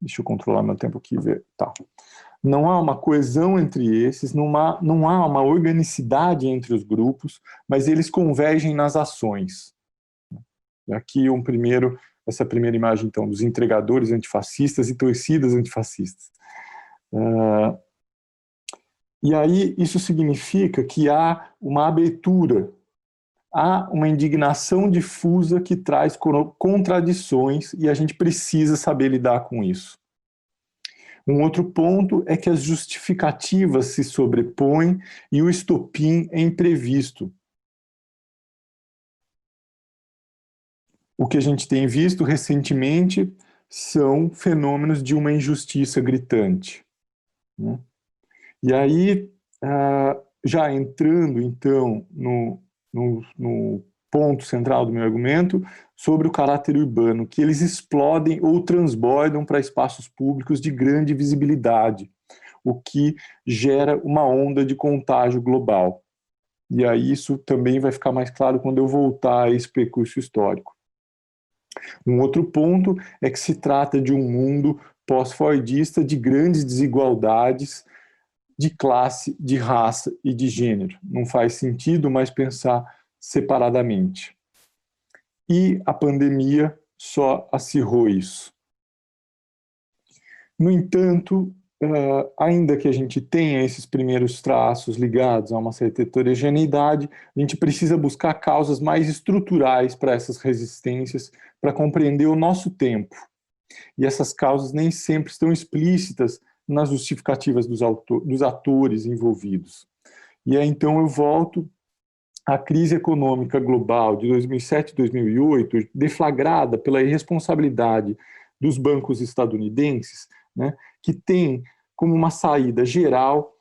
Deixa eu controlar meu tempo aqui e ver. Tá. Não há uma coesão entre esses, não há uma organicidade entre os grupos, mas eles convergem nas ações. E aqui essa primeira imagem, então, dos entregadores antifascistas e torcidas antifascistas. E aí isso significa que há uma abertura, há uma indignação difusa que traz contradições e a gente precisa saber lidar com isso. Um outro ponto é que as justificativas se sobrepõem e o estopim é imprevisto. O que a gente tem visto recentemente são fenômenos de uma injustiça gritante, né? E aí, já entrando, então, no ponto central do meu argumento, sobre o caráter urbano, que eles explodem ou transbordam para espaços públicos de grande visibilidade, o que gera uma onda de contágio global. E aí isso também vai ficar mais claro quando eu voltar a esse percurso histórico. Um outro ponto é que se trata de um mundo pós-fordista de grandes desigualdades de classe, de raça e de gênero. Não faz sentido mais pensar separadamente. E a pandemia só acirrou isso. No entanto, ainda que a gente tenha esses primeiros traços ligados a uma certa heterogeneidade, a gente precisa buscar causas mais estruturais para essas resistências, para compreender o nosso tempo. E essas causas nem sempre estão explícitas nas justificativas dos atores envolvidos. E aí, então, eu volto à crise econômica global de 2007 e 2008, deflagrada pela irresponsabilidade dos bancos estadunidenses, né, que tem como uma saída geral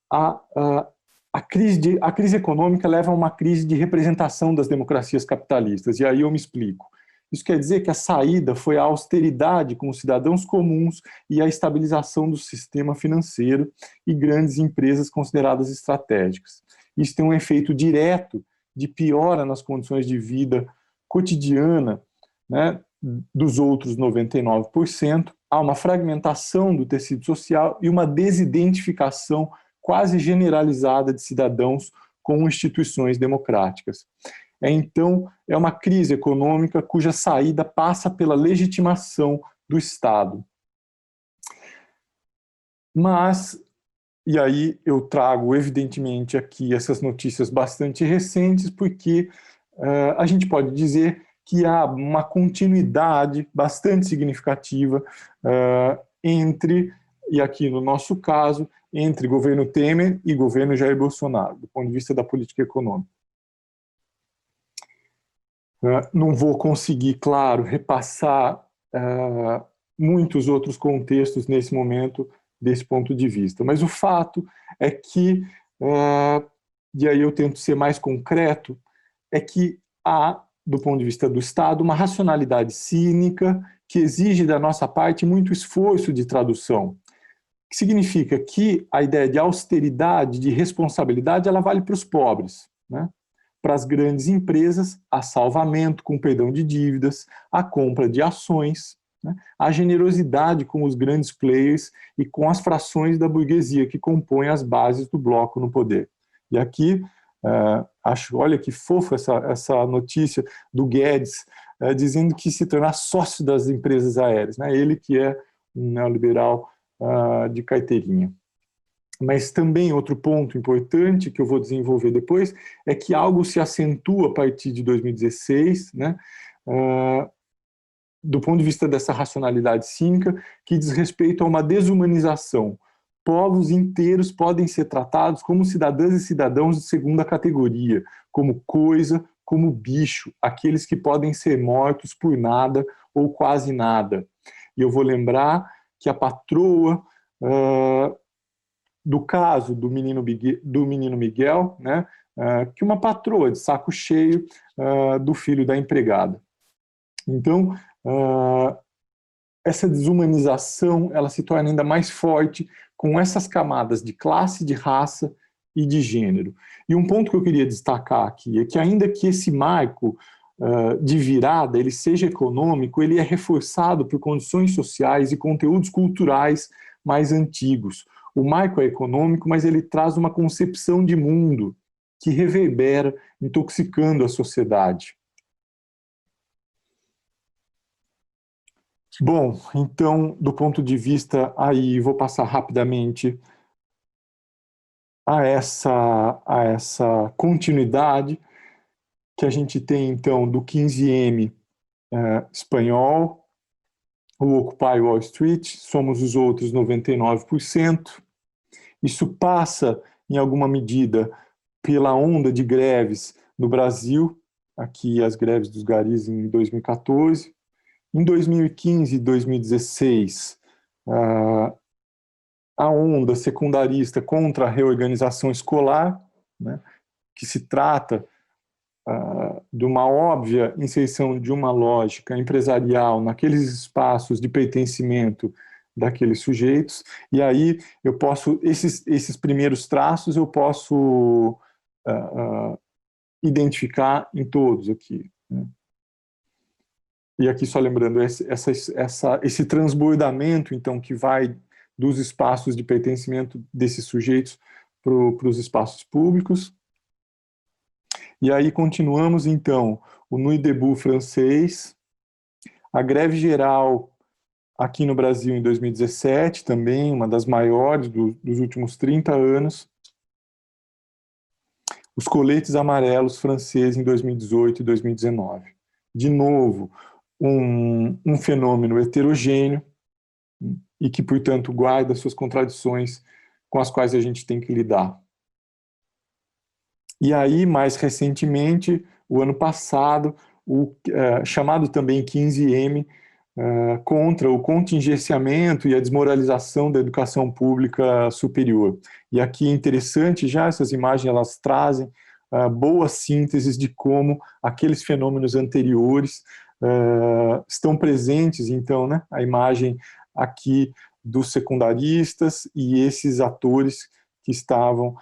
a crise econômica leva a uma crise de representação das democracias capitalistas, e aí eu me explico. Isso quer dizer que a saída foi a austeridade com os cidadãos comuns e a estabilização do sistema financeiro e grandes empresas consideradas estratégicas. Isso tem um efeito direto de piora nas condições de vida cotidiana, né, dos outros 99%, há uma fragmentação do tecido social e uma desidentificação quase generalizada de cidadãos com instituições democráticas. Então, é uma crise econômica cuja saída passa pela legitimação do Estado. Mas, e aí eu trago evidentemente aqui essas notícias bastante recentes, porque a gente pode dizer que há uma continuidade bastante significativa entre, e aqui no nosso caso, entre governo Temer e governo Jair Bolsonaro, do ponto de vista da política econômica. Não vou conseguir, claro, repassar muitos outros contextos nesse momento, desse ponto de vista, mas o fato é que, e aí eu tento ser mais concreto, é que há, do ponto de vista do Estado, uma racionalidade cínica que exige da nossa parte muito esforço de tradução, que significa que a ideia de austeridade, de responsabilidade, ela vale para os pobres, né? Para as grandes empresas, há salvamento com perdão de dívidas, a compra de ações, né? A generosidade com os grandes players e com as frações da burguesia que compõem as bases do bloco no poder. E aqui, olha que fofo essa notícia do Guedes, dizendo que se tornar sócio das empresas aéreas, né? Ele que é um neoliberal de carteirinha. Mas também outro ponto importante que eu vou desenvolver depois é que algo se acentua a partir de 2016, né, do ponto de vista dessa racionalidade cínica, que diz respeito a uma desumanização. Povos inteiros podem ser tratados como cidadãs e cidadãos de segunda categoria, como coisa, como bicho, aqueles que podem ser mortos por nada ou quase nada. E eu vou lembrar que a patroa do caso do menino Miguel, né, que uma patroa de saco cheio do filho da empregada. Então, essa desumanização ela se torna ainda mais forte com essas camadas de classe, de raça e de gênero. E um ponto que eu queria destacar aqui é que ainda que esse marco de virada ele seja econômico, ele é reforçado por condições sociais e conteúdos culturais mais antigos. O marco é econômico, mas ele traz uma concepção de mundo que reverbera, intoxicando a sociedade. Bom, então, do ponto de vista, aí vou passar rapidamente a essa continuidade que a gente tem, então, do 15M espanhol, o Occupy Wall Street, somos os outros 99%. Isso passa, em alguma medida, pela onda de greves no Brasil, aqui as greves dos garis em 2014. Em 2015 e 2016, a onda secundarista contra a reorganização escolar, né, que se trata de uma óbvia inserção de uma lógica empresarial naqueles espaços de pertencimento daqueles sujeitos, e aí eu posso, esses primeiros traços eu posso identificar em todos aqui, né? E aqui só lembrando, esse transbordamento, então, que vai dos espaços de pertencimento desses sujeitos para os espaços públicos. E aí continuamos, então, o Nuit debout francês, a greve geral aqui no Brasil em 2017, também uma das maiores dos últimos 30 anos, os coletes amarelos franceses em 2018 e 2019. De novo, um fenômeno heterogêneo e que, portanto, guarda suas contradições com as quais a gente tem que lidar. E aí, mais recentemente, o ano passado, o chamado também 15M, contra o contingenciamento e a desmoralização da educação pública superior. E aqui é interessante, já essas imagens elas trazem boas sínteses de como aqueles fenômenos anteriores estão presentes, então, né, a imagem aqui dos secundaristas e esses atores que estavam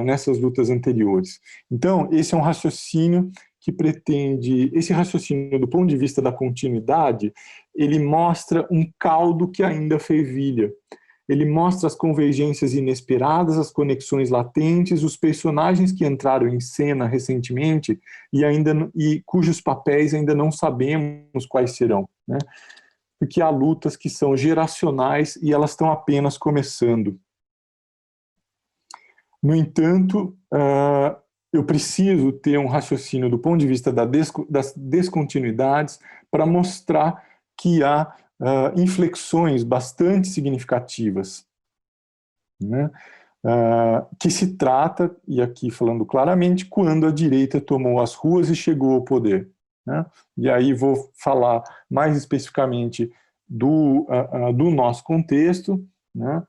nessas lutas anteriores. Então, esse é um raciocínio que pretende, esse raciocínio do ponto de vista da continuidade, ele mostra um caldo que ainda fervilha. Ele mostra as convergências inesperadas, as conexões latentes, os personagens que entraram em cena recentemente e cujos papéis ainda não sabemos quais serão, né? Porque há lutas que são geracionais e elas estão apenas começando. No entanto, eu preciso ter um raciocínio do ponto de vista das descontinuidades para mostrar que há inflexões bastante significativas, né? Que se trata, e aqui falando claramente, quando a direita tomou as ruas e chegou ao poder, né? E aí vou falar mais especificamente do nosso contexto, né?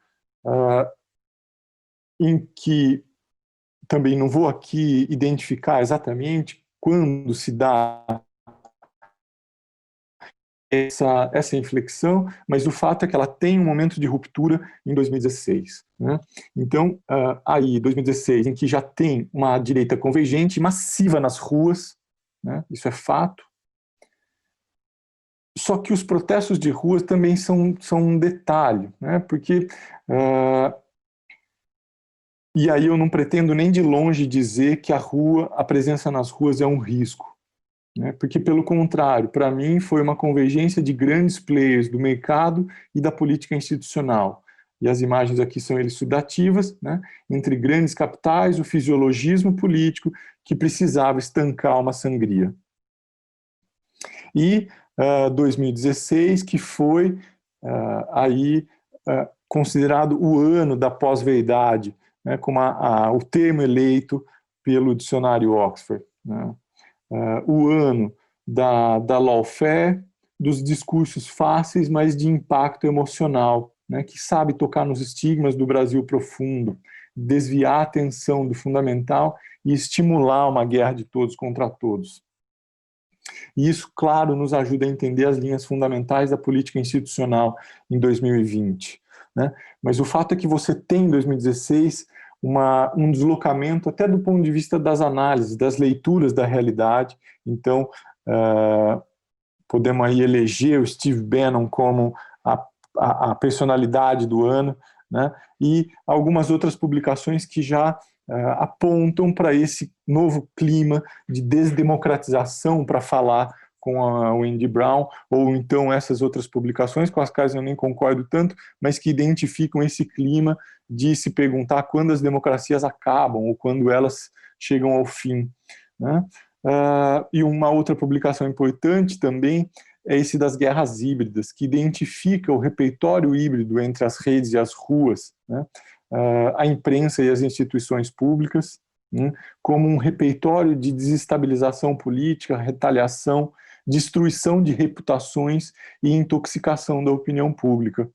Em que também não vou aqui identificar exatamente quando se dá essa inflexão, mas o fato é que ela tem um momento de ruptura em 2016. Né? Então, aí, 2016, em que já tem uma direita convergente massiva nas ruas, né? Isso é fato. Só que os protestos de ruas também são um detalhe, né? Porque e aí eu não pretendo nem de longe dizer que a presença nas ruas é um risco, né? Porque, pelo contrário, para mim foi uma convergência de grandes players do mercado e da política institucional. E as imagens aqui são elucidativas, né? Entre grandes capitais, o fisiologismo político que precisava estancar uma sangria. E 2016, que foi considerado o ano da pós-verdade, né, como o termo eleito pelo dicionário Oxford, né? O ano da lawfare, dos discursos fáceis, mas de impacto emocional, né, que sabe tocar nos estigmas do Brasil profundo, desviar a atenção do fundamental e estimular uma guerra de todos contra todos. E isso, claro, nos ajuda a entender as linhas fundamentais da política institucional em 2020. Né? Mas o fato é que você tem em 2016 um deslocamento até do ponto de vista das análises, das leituras da realidade. Então, podemos aí eleger o Steve Bannon como a personalidade do ano, né? E algumas outras publicações que já apontam para esse novo clima de desdemocratização, para falar com a Wendy Brown, ou então essas outras publicações com as quais eu nem concordo tanto, mas que identificam esse clima de se perguntar quando as democracias acabam ou quando elas chegam ao fim, né? E uma outra publicação importante também é esse das guerras híbridas, que identifica o repertório híbrido entre as redes e as ruas, né? A imprensa e as instituições públicas, né? Como um repertório de desestabilização política, retaliação, destruição de reputações e intoxicação da opinião pública.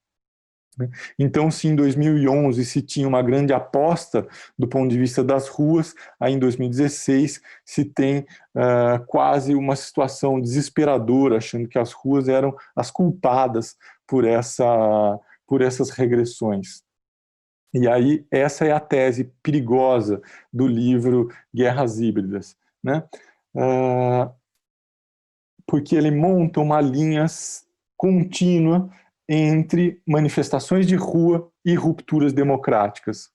Então, se em 2011 se tinha uma grande aposta do ponto de vista das ruas, aí em 2016 se tem quase uma situação desesperadora, achando que as ruas eram as culpadas por essas regressões. E aí essa é a tese perigosa do livro Guerras Híbridas, né? Porque ele monta uma linha contínua entre manifestações de rua e rupturas democráticas.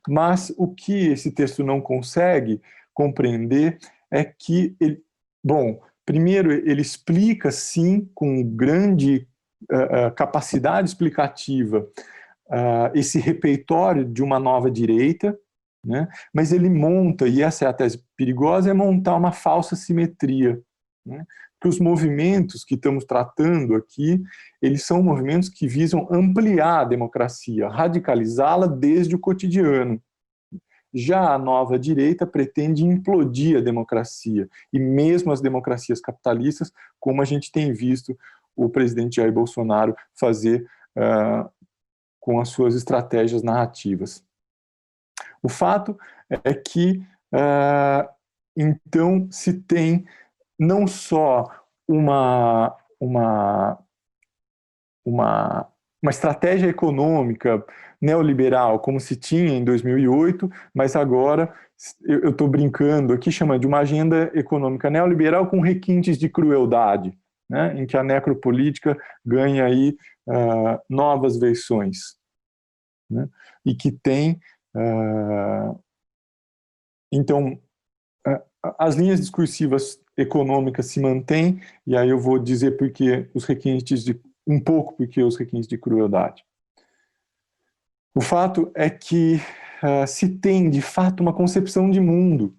Mas o que esse texto não consegue compreender é que, primeiro, ele explica, sim, com grande capacidade explicativa, esse repertório de uma nova direita, né? Mas ele monta, e essa é a tese perigosa, é montar uma falsa simetria, né? Que os movimentos que estamos tratando aqui, eles são movimentos que visam ampliar a democracia, radicalizá-la desde o cotidiano. Já a nova direita pretende implodir a democracia, e mesmo as democracias capitalistas, como a gente tem visto o presidente Jair Bolsonaro fazer com as suas estratégias narrativas. O fato é que, então, se tem não só uma estratégia econômica neoliberal, como se tinha em 2008, mas agora eu estou brincando aqui, chamando de uma agenda econômica neoliberal com requintes de crueldade, né, em que a necropolítica ganha aí novas versões, né, e que tem, então, as linhas discursivas econômicas se mantêm, e aí eu vou dizer porque os requintes de crueldade. O fato é que se tem, de fato, uma concepção de mundo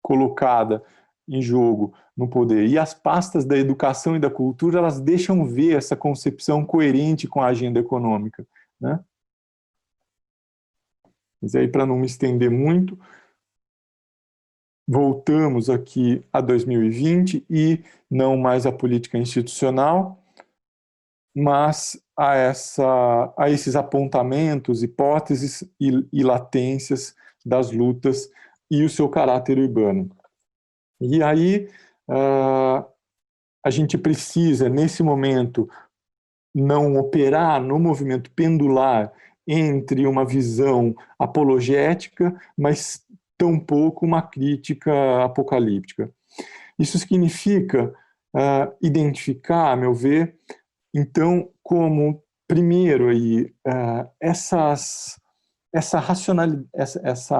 colocada em jogo no poder, e as pastas da educação e da cultura, elas deixam ver essa concepção coerente com a agenda econômica, né? Mas aí, para não me estender muito, voltamos aqui a 2020 e não mais a política institucional, mas a esses apontamentos, hipóteses e latências das lutas e o seu caráter urbano. E aí a gente precisa, nesse momento, não operar no movimento pendular entre uma visão apologética, mas tampouco uma crítica apocalíptica. Isso significa identificar, a meu ver, então, como, primeiro, aí, essa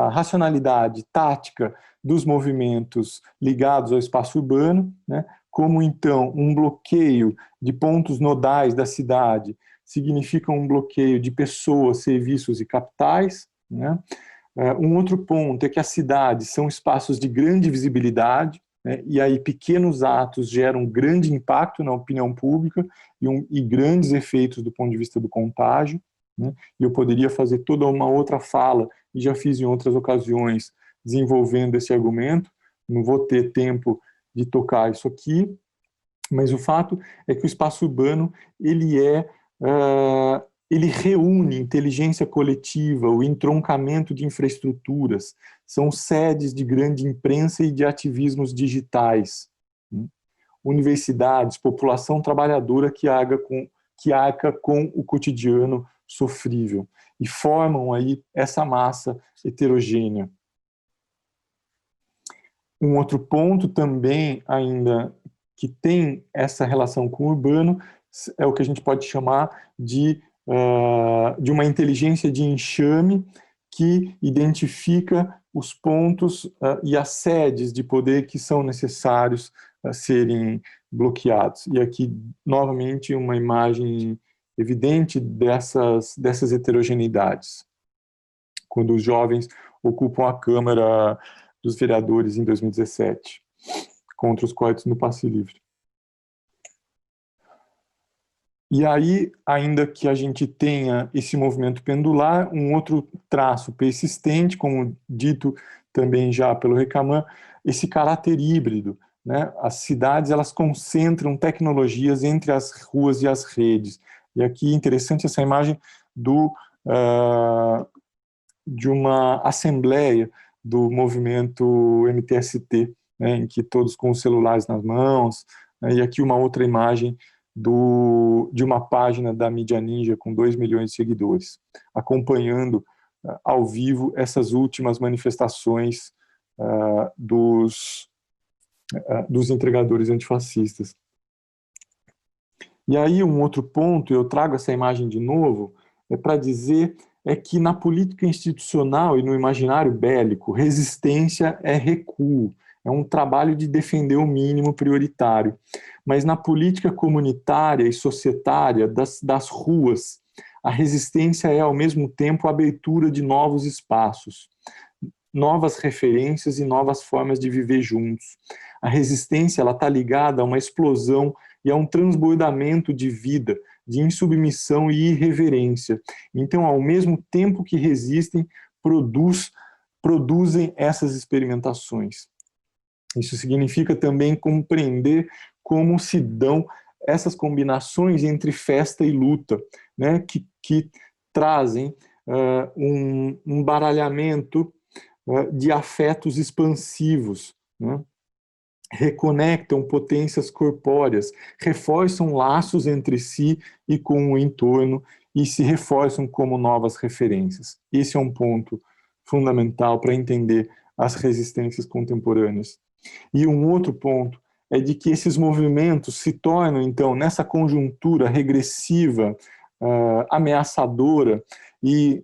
racionalidade tática dos movimentos ligados ao espaço urbano, né, como, então, um bloqueio de pontos nodais da cidade significa um bloqueio de pessoas, serviços e capitais, né? Um outro ponto é que as cidades são espaços de grande visibilidade, né, e aí pequenos atos geram grande impacto na opinião pública e grandes efeitos do ponto de vista do contágio, né? E eu poderia fazer toda uma outra fala, e já fiz em outras ocasiões, desenvolvendo esse argumento, não vou ter tempo de tocar isso aqui, mas o fato é que o espaço urbano, ele reúne inteligência coletiva, o entroncamento de infraestruturas, são sedes de grande imprensa e de ativismos digitais, né? Universidades, população trabalhadora que arca com o cotidiano sofrível, e formam aí essa massa heterogênea. Um outro ponto também ainda que tem essa relação com o urbano é o que a gente pode chamar de uma inteligência de enxame que identifica os pontos e as sedes de poder que são necessários serem bloqueados. E aqui, novamente, uma imagem evidente dessas heterogeneidades, quando os jovens ocupam a Câmara dos Vereadores em 2017, contra os cortes no passe livre. E aí, ainda que a gente tenha esse movimento pendular, um outro traço persistente, como dito também já pelo Recaman, esse caráter híbrido, né? As cidades, elas concentram tecnologias entre as ruas e as redes. E aqui, interessante essa imagem de uma assembleia do movimento MTST, né, em que todos com os celulares nas mãos, né, e aqui uma outra imagem de uma página da Mídia Ninja com 2 milhões de seguidores, acompanhando ao vivo essas últimas manifestações dos entregadores antifascistas. E aí um outro ponto, eu trago essa imagem de novo, para dizer que na política institucional e no imaginário bélico, resistência é recuo, é um trabalho de defender o mínimo prioritário. Mas na política comunitária e societária das ruas, a resistência é, ao mesmo tempo, a abertura de novos espaços, novas referências e novas formas de viver juntos. A resistência está ligada a uma explosão e a um transbordamento de vida, de insubmissão e irreverência. Então, ao mesmo tempo que resistem, produzem essas experimentações. Isso significa também compreender como se dão essas combinações entre festa e luta, né, que trazem um baralhamento de afetos expansivos, né, reconectam potências corpóreas, reforçam laços entre si e com o entorno e se reforçam como novas referências. Esse é um ponto fundamental para entender as resistências contemporâneas. E um outro ponto é de que esses movimentos se tornam, então, nessa conjuntura regressiva, ameaçadora e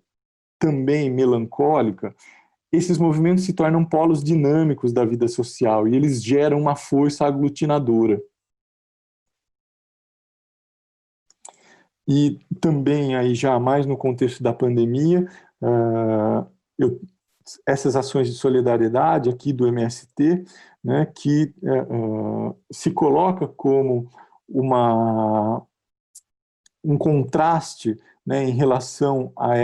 também melancólica, esses movimentos se tornam polos dinâmicos da vida social e eles geram uma força aglutinadora. E também, aí já mais no contexto da pandemia, essas ações de solidariedade aqui do MST, né, que se coloca como um contraste, né, em relação a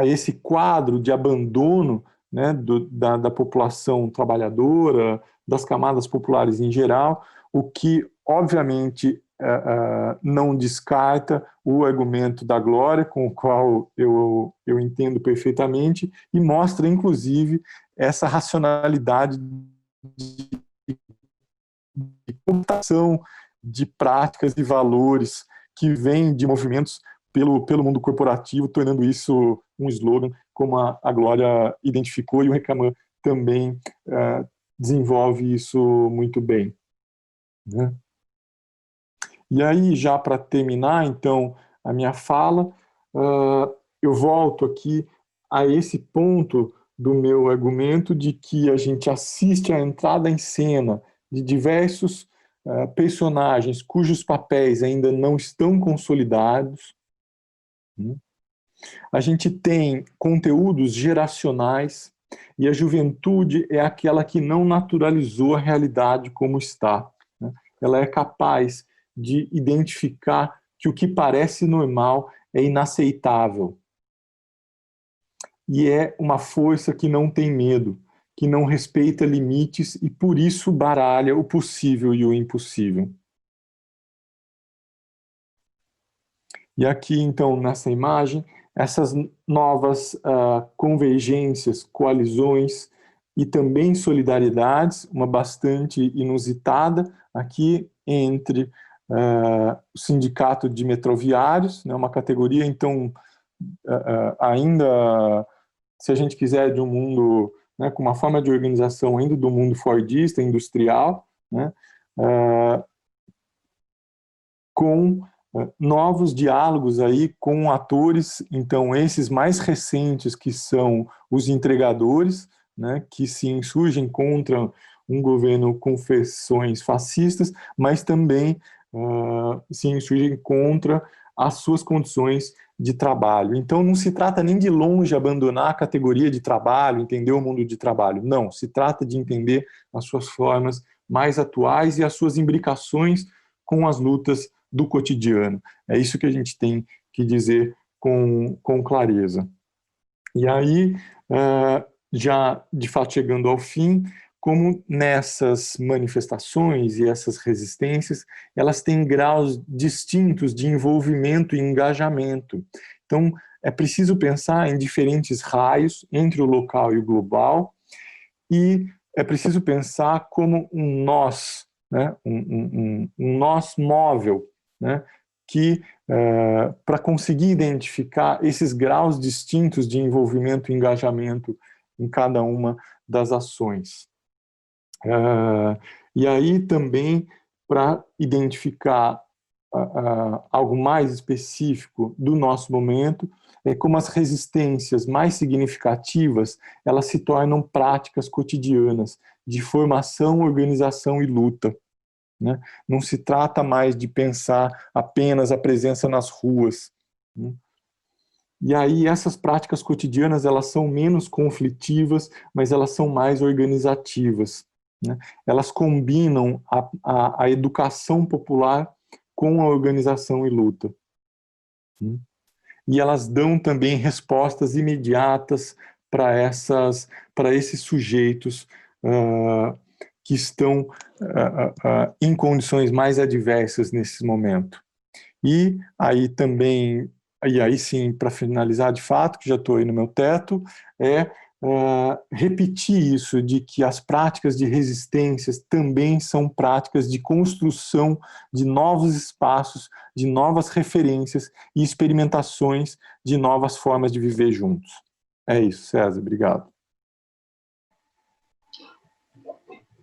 esse quadro de abandono, né, da população trabalhadora, das camadas populares em geral, o que, obviamente, não descarta o argumento da Glória, com o qual eu entendo perfeitamente, e mostra, inclusive, essa racionalidade de computação de práticas e valores que vêm de movimentos pelo mundo corporativo, tornando isso um slogan, como a Glória identificou, e o Recaman também desenvolve isso muito bem, né? E aí, já para terminar, então, a minha fala, eu volto aqui a esse ponto do meu argumento de que a gente assiste à entrada em cena de diversos personagens cujos papéis ainda não estão consolidados. A gente tem conteúdos geracionais e a juventude é aquela que não naturalizou a realidade como está, né? Ela é capaz de identificar que o que parece normal é inaceitável. E é uma força que não tem medo, que não respeita limites e por isso baralha o possível e o impossível. E aqui, então, nessa imagem, essas novas convergências, coalizões e também solidariedades, uma bastante inusitada aqui entre o Sindicato de Metroviários, né, uma categoria, então, ainda, se a gente quiser, de um mundo, né, com uma forma de organização ainda do mundo fordista, industrial, né, com novos diálogos aí com atores, então, esses mais recentes, que são os entregadores, né, que se insurgem contra um governo com feições fascistas, mas também se insurgem contra as suas condições de trabalho. Então, não se trata nem de longe abandonar a categoria de trabalho, entender o mundo de trabalho. Não, se trata de entender as suas formas mais atuais e as suas imbricações com as lutas do cotidiano. É isso que a gente tem que dizer com clareza. E aí, já de fato chegando ao fim, como nessas manifestações e essas resistências, elas têm graus distintos de envolvimento e engajamento. Então, é preciso pensar em diferentes raios entre o local e o global, e é preciso pensar como um nós, né? um nós móvel, né? Que, para conseguir identificar esses graus distintos de envolvimento e engajamento em cada uma das ações. E aí também, para identificar algo mais específico do nosso momento, é como as resistências mais significativas, elas se tornam práticas cotidianas de formação, organização e luta, né? Não se trata mais de pensar apenas a presença nas ruas, né? E aí essas práticas cotidianas, elas são menos conflitivas, mas elas são mais organizativas, né? Elas combinam a educação popular com a organização e luta, né? E elas dão também respostas imediatas para esses sujeitos que estão em condições mais adversas nesse momento. E aí também, e aí sim, para finalizar de fato, que já estou aí no meu teto, repetir isso, de que as práticas de resistências também são práticas de construção de novos espaços, de novas referências e experimentações de novas formas de viver juntos. É isso, César, obrigado.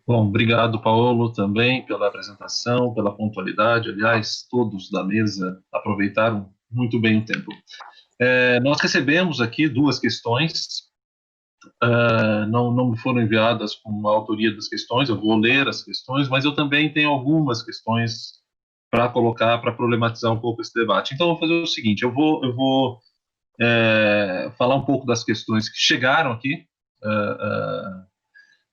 Bom, obrigado, Paulo, também pela apresentação, pela pontualidade. Aliás, todos da mesa aproveitaram muito bem o tempo. Nós recebemos aqui 2 questões, não me foram enviadas com a autoria das questões, eu vou ler as questões, mas eu também tenho algumas questões para colocar, para problematizar um pouco esse debate. Então, eu vou fazer o seguinte, eu vou falar um pouco das questões que chegaram aqui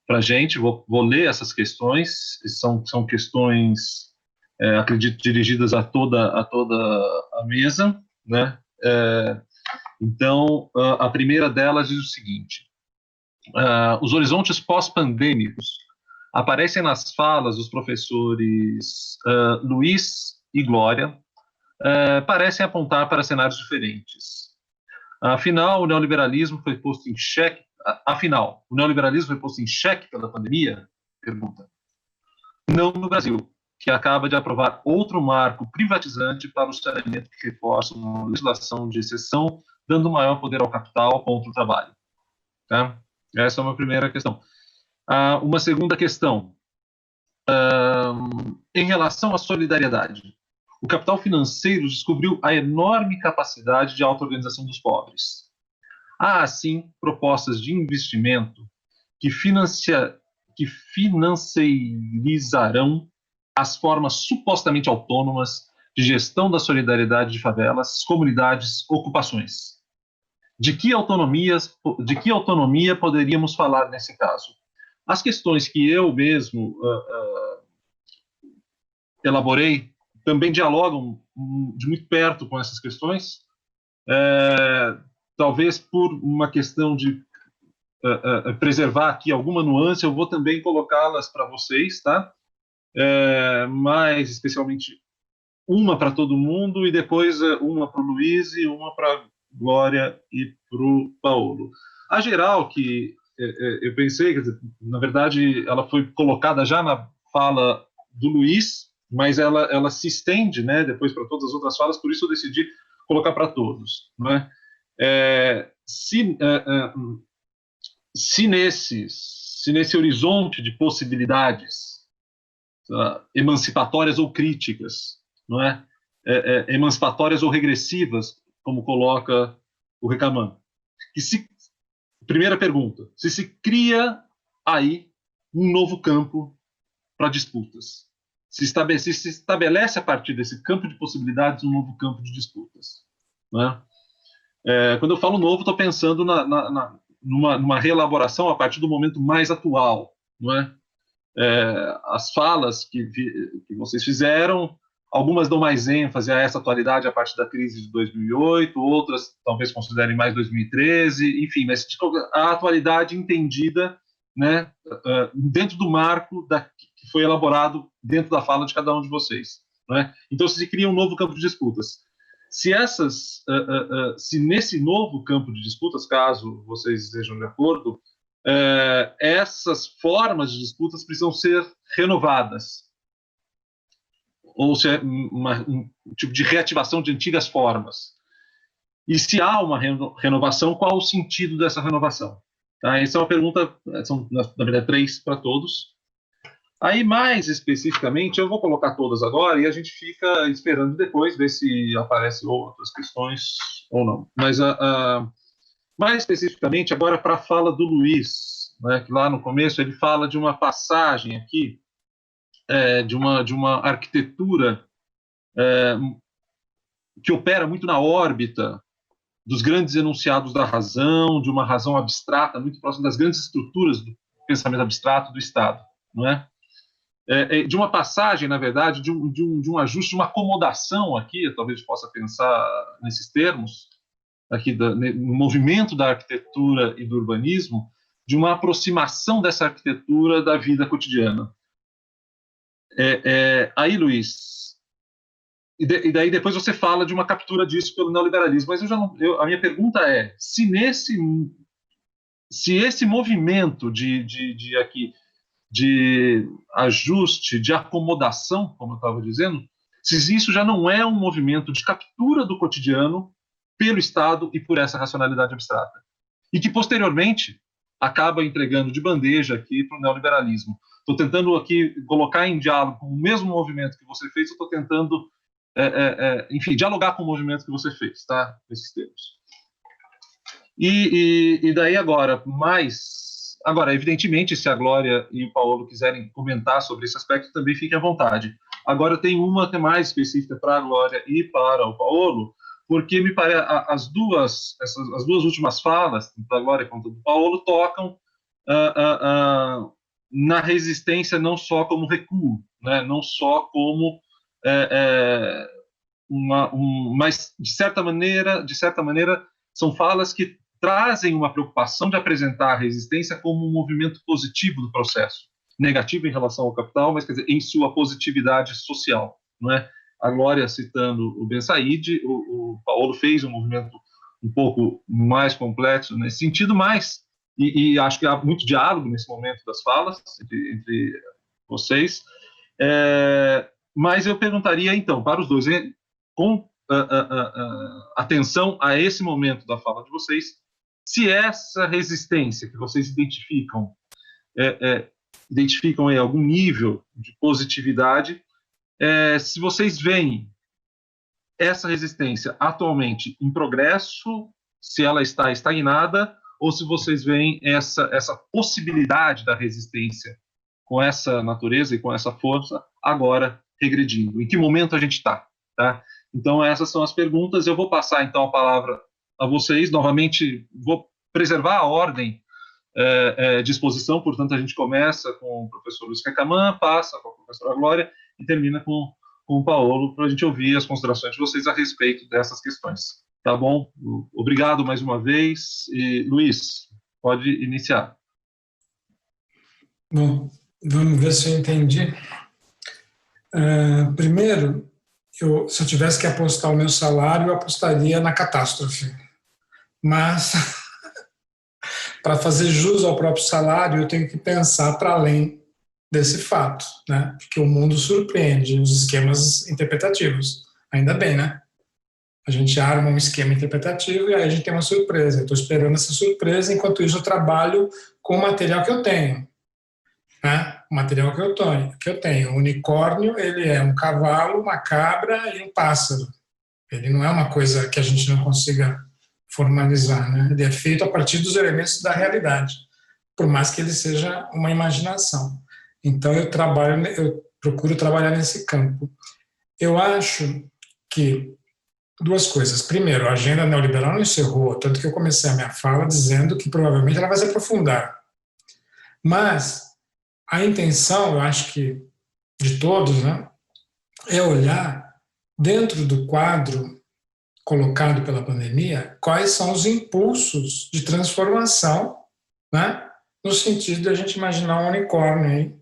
para a gente, vou ler essas questões, são questões, acredito, dirigidas a toda a mesa, né? Então, a primeira delas diz o seguinte: os horizontes pós-pandêmicos aparecem nas falas dos professores Luiz e Glória, parecem apontar para cenários diferentes. Afinal, o neoliberalismo foi posto em xeque pela pandemia? Pergunta. Não no Brasil, que acaba de aprovar outro marco privatizante para o saneamento que reforça uma legislação de exceção, dando maior poder ao capital contra o trabalho. Tá? Essa é uma primeira questão. Uma segunda questão, em relação à solidariedade. O capital financeiro descobriu a enorme capacidade de auto-organização dos pobres. Há, assim, propostas de investimento que financiarizarão as formas supostamente autônomas de gestão da solidariedade de favelas, comunidades, ocupações. De que autonomia poderíamos falar nesse caso? As questões que eu mesmo elaborei também dialogam de muito perto com essas questões, talvez por uma questão de preservar aqui alguma nuance, eu vou também colocá-las para vocês, tá? Mais especialmente uma para todo mundo e depois uma para o Luiz e uma para Glória e para o Paulo. A geral, que eu pensei, quer dizer, na verdade, ela foi colocada já na fala do Luiz, mas ela se estende, né, depois para todas as outras falas, por isso eu decidi colocar para todos, né? Se nesse horizonte de possibilidades emancipatórias ou críticas, não é? Emancipatórias ou regressivas, como coloca o Recamã, primeira pergunta, se cria aí um novo campo para disputas, se estabelece a partir desse campo de possibilidades um novo campo de disputas, não é? Quando eu falo novo, estou pensando numa reelaboração a partir do momento mais atual, não é? As falas que vocês fizeram, algumas dão mais ênfase a essa atualidade a partir da crise de 2008, outras talvez considerem mais 2013, enfim, mas a atualidade entendida né, dentro do marco que foi elaborado dentro da fala de cada um de vocês. Né? Então, se cria um novo campo de disputas. Se nesse novo campo de disputas, caso vocês estejam de acordo, essas formas de disputas precisam ser renovadas, ou se é um tipo de reativação de antigas formas. E se há uma renovação, qual o sentido dessa renovação? Tá? Essa é uma pergunta, são na verdade 3 para todos. Aí, mais especificamente, eu vou colocar todas agora e a gente fica esperando depois ver se aparecem outras questões ou não. Mas, mais especificamente, agora para a fala do Luiz, né, que lá no começo ele fala de uma passagem aqui, de uma arquitetura que opera muito na órbita dos grandes enunciados da razão, de uma razão abstrata, muito próxima das grandes estruturas do pensamento abstrato do Estado, não é? De uma passagem, na verdade, de um ajuste, de uma acomodação aqui, talvez a gente possa pensar nesses termos, aqui no movimento da arquitetura e do urbanismo, de uma aproximação dessa arquitetura da vida cotidiana. Aí, Luiz, e daí depois você fala de uma captura disso pelo neoliberalismo, mas a minha pergunta é, se esse movimento de ajuste, de acomodação, como eu estava dizendo, se isso já não é um movimento de captura do cotidiano pelo Estado e por essa racionalidade abstrata, e que posteriormente acaba entregando de bandeja aqui para o neoliberalismo. Estou tentando aqui colocar em diálogo com o mesmo movimento que você fez, eu estou tentando enfim, dialogar com o movimento que você fez, tá? Nesses termos. E daí agora, evidentemente, se a Glória e o Paulo quiserem comentar sobre esse aspecto, também fiquem à vontade. Agora, tem uma que é mais específica para a Glória e para o Paulo, porque me parece as duas últimas falas, tanto da Glória quanto do Paulo, tocam na resistência não só como recuo, né? Não só como mas de certa maneira são falas que trazem uma preocupação de apresentar a resistência como um movimento positivo do processo, negativo em relação ao capital, mas quer dizer, em sua positividade social, não é? A Glória citando o Ben Said, o Paulo fez um movimento um pouco mais complexo nesse sentido, e acho que há muito diálogo nesse momento das falas entre vocês. Mas eu perguntaria, então, para os dois, com atenção a esse momento da fala de vocês, se essa resistência que vocês identificam em algum nível de positividade, se vocês veem essa resistência atualmente em progresso, se ela está estagnada, ou se vocês veem essa possibilidade da resistência com essa natureza e com essa força agora regredindo. Em que momento a gente está? Tá? Então, essas são as perguntas. Eu vou passar, então, a palavra a vocês. Novamente, vou preservar a ordem de exposição, portanto, a gente começa com o professor Luiz Cacamã, passa com a professora Glória e termina com o Paulo, para a gente ouvir as considerações de vocês a respeito dessas questões. Tá bom? Obrigado mais uma vez. E, Luiz, pode iniciar. Bom, vamos ver se eu entendi. Primeiro, se eu tivesse que apostar o meu salário, eu apostaria na catástrofe. Mas, para fazer jus ao próprio salário, eu tenho que pensar para além desse fato, né? Porque o mundo surpreende os esquemas interpretativos. Ainda bem, né? A gente arma um esquema interpretativo e aí a gente tem uma surpresa. Eu estou esperando essa surpresa, enquanto isso eu trabalho com o material que eu tenho. Né? O material que eu tenho. O unicórnio, ele é um cavalo, uma cabra e um pássaro. Ele não é uma coisa que a gente não consiga formalizar, né? Ele é feito a partir dos elementos da realidade, por mais que ele seja uma imaginação. Então eu procuro trabalhar nesse campo. Eu acho que duas coisas. Primeiro, a agenda neoliberal não encerrou, tanto que eu comecei a minha fala dizendo que provavelmente ela vai se aprofundar. Mas a intenção, eu acho que de todos, né, é olhar dentro do quadro colocado pela pandemia quais são os impulsos de transformação, né, no sentido de a gente imaginar um unicórnio aí,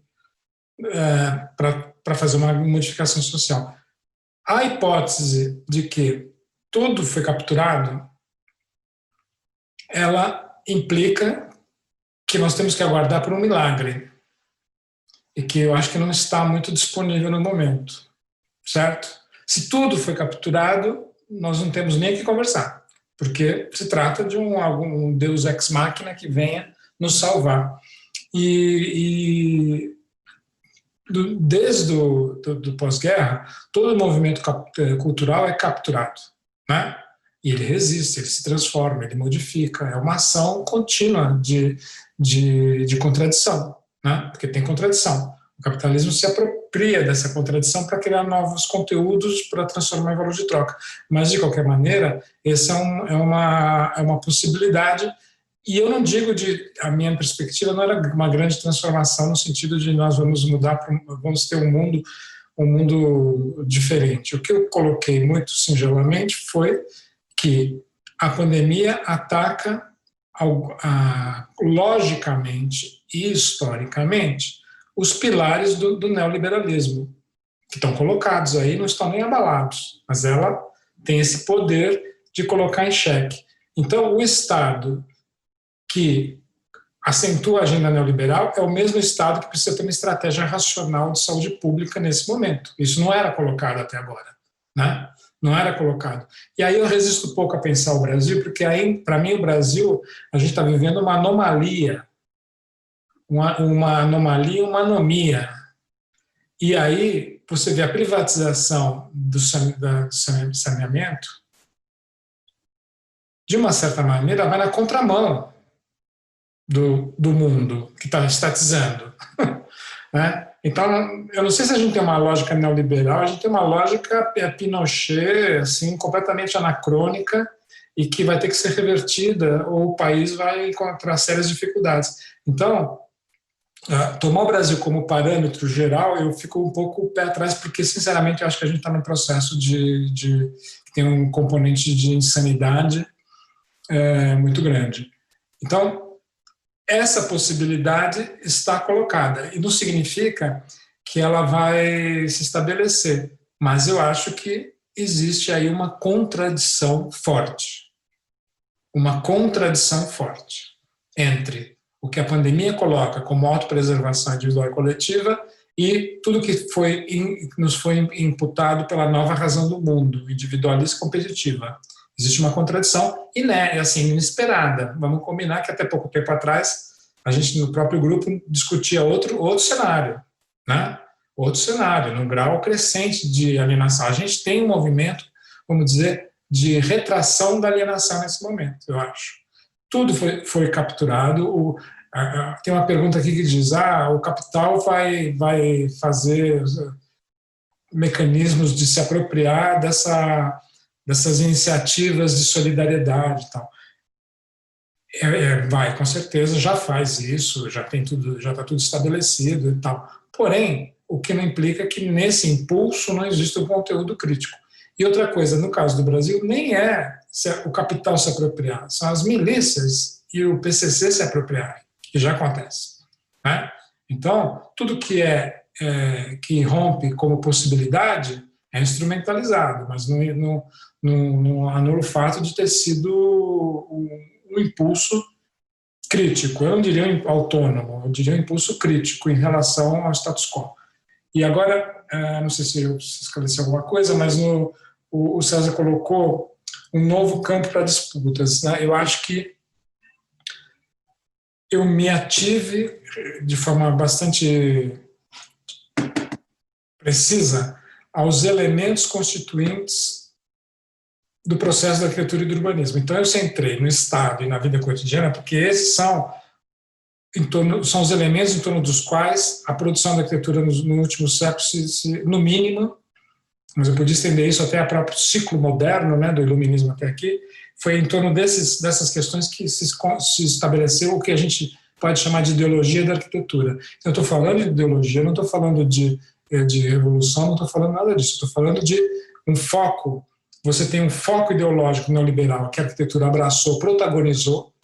para fazer uma modificação social. A hipótese de que tudo foi capturado, ela implica que nós temos que aguardar por um milagre, e que eu acho que não está muito disponível no momento, certo? Se tudo foi capturado, nós não temos nem o que conversar, porque se trata de um Deus ex machina que venha nos salvar. Desde do pós-guerra, todo movimento cultural é capturado, né? E ele resiste, ele se transforma, ele modifica. É uma ação contínua de contradição, né? Porque tem contradição. O capitalismo se apropria dessa contradição para criar novos conteúdos para transformar em valor de troca. Mas, de qualquer maneira, essa é uma possibilidade. E eu não digo a minha perspectiva não era uma grande transformação no sentido de nós vamos vamos ter um mundo diferente. O que eu coloquei muito singelamente foi que a pandemia ataca logicamente e historicamente os pilares do neoliberalismo, que estão colocados aí, não estão nem abalados, mas ela tem esse poder de colocar em xeque. Então, o Estado que acentua a agenda neoliberal é o mesmo Estado que precisa ter uma estratégia racional de saúde pública nesse momento. Isso não era colocado até agora, né? Não era colocado. E aí eu resisto um pouco a pensar o Brasil, porque aí, para mim, o Brasil, a gente está vivendo uma anomalia, uma anomia. E aí você vê a privatização do saneamento, de uma certa maneira, vai na contramão do mundo que está estatizando. Né? Então, eu não sei se a gente tem uma lógica neoliberal, a gente tem uma lógica Pinochet, assim, completamente anacrônica e que vai ter que ser revertida ou o país vai encontrar sérias dificuldades. Então, tomar o Brasil como parâmetro geral, eu fico um pouco o pé atrás, porque, sinceramente, eu acho que a gente está num processo que tem um componente de insanidade muito grande. Então, essa possibilidade está colocada, e não significa que ela vai se estabelecer, mas eu acho que existe aí uma contradição forte entre o que a pandemia coloca como autopreservação individual e coletiva e tudo que nos foi imputado pela nova razão do mundo, individualista e competitiva. Existe uma contradição assim, inesperada. Vamos combinar que até pouco tempo atrás a gente no próprio grupo discutia outro cenário, né? Outro cenário, num grau crescente de alienação. A gente tem um movimento, vamos dizer, de retração da alienação nesse momento, eu acho. Tudo foi capturado. Tem uma pergunta aqui que diz: o capital vai fazer mecanismos de se apropriar dessas iniciativas de solidariedade e tal. Vai, com certeza, já faz isso, já está tudo estabelecido e tal. Porém, o que não implica que nesse impulso não existe um conteúdo crítico. E outra coisa, no caso do Brasil, nem é o capital se apropriar, são as milícias e o PCC se apropriarem, que já acontece, né? Então, tudo que que rompe como possibilidade é instrumentalizado, mas não anula o fato de ter sido um impulso crítico. Eu não diria autônomo, eu diria um impulso crítico em relação ao status quo. E agora, não sei se eu esclareci alguma coisa, mas o César colocou um novo campo para disputas, né? Eu acho que eu me ative de forma bastante precisa aos elementos constituintes do processo da arquitetura e do urbanismo. Então, eu centrei no Estado e na vida cotidiana, porque esses são os elementos em torno dos quais a produção da arquitetura no último século, no mínimo, mas eu podia estender isso até o próprio ciclo moderno, né, do iluminismo até aqui, foi em torno dessas questões que se estabeleceu o que a gente pode chamar de ideologia da arquitetura. Eu estou falando de ideologia, não estou falando de revolução, não estou falando nada disso, estou falando de um foco. Você tem um foco ideológico neoliberal que a arquitetura abraçou, protagonizou,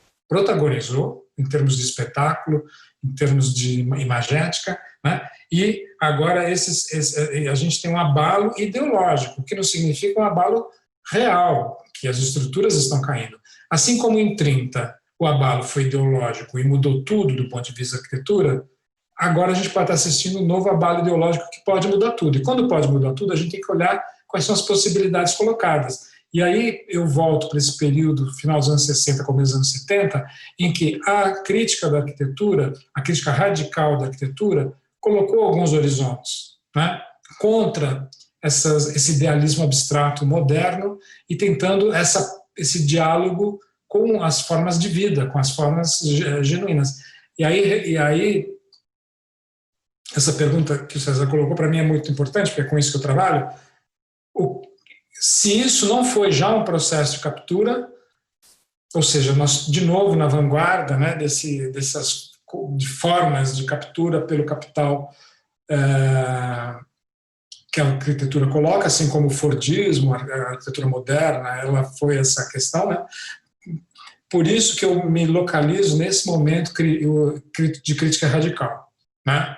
em termos de espetáculo, em termos de imagética, né? E agora a gente tem um abalo ideológico, que não significa um abalo real, que as estruturas estão caindo. Assim como em 30 o abalo foi ideológico e mudou tudo do ponto de vista da arquitetura, agora a gente pode estar assistindo um novo abalo ideológico que pode mudar tudo. E quando pode mudar tudo, a gente tem que olhar quais são as possibilidades colocadas. E aí eu volto para esse período, final dos anos 60, começo dos anos 70, em que a crítica da arquitetura, a crítica radical da arquitetura, colocou alguns horizontes, né, contra esse idealismo abstrato moderno e tentando esse diálogo com as formas de vida, com as formas genuínas. E aí essa pergunta que o César colocou para mim é muito importante, porque é com isso que eu trabalho. Se isso não foi já um processo de captura, ou seja, nós, de novo, na vanguarda, né, dessas de formas de captura pelo capital que a arquitetura coloca, assim como o Fordismo, a arquitetura moderna, ela foi essa questão, né? Por isso que eu me localizo nesse momento de crítica radical, né?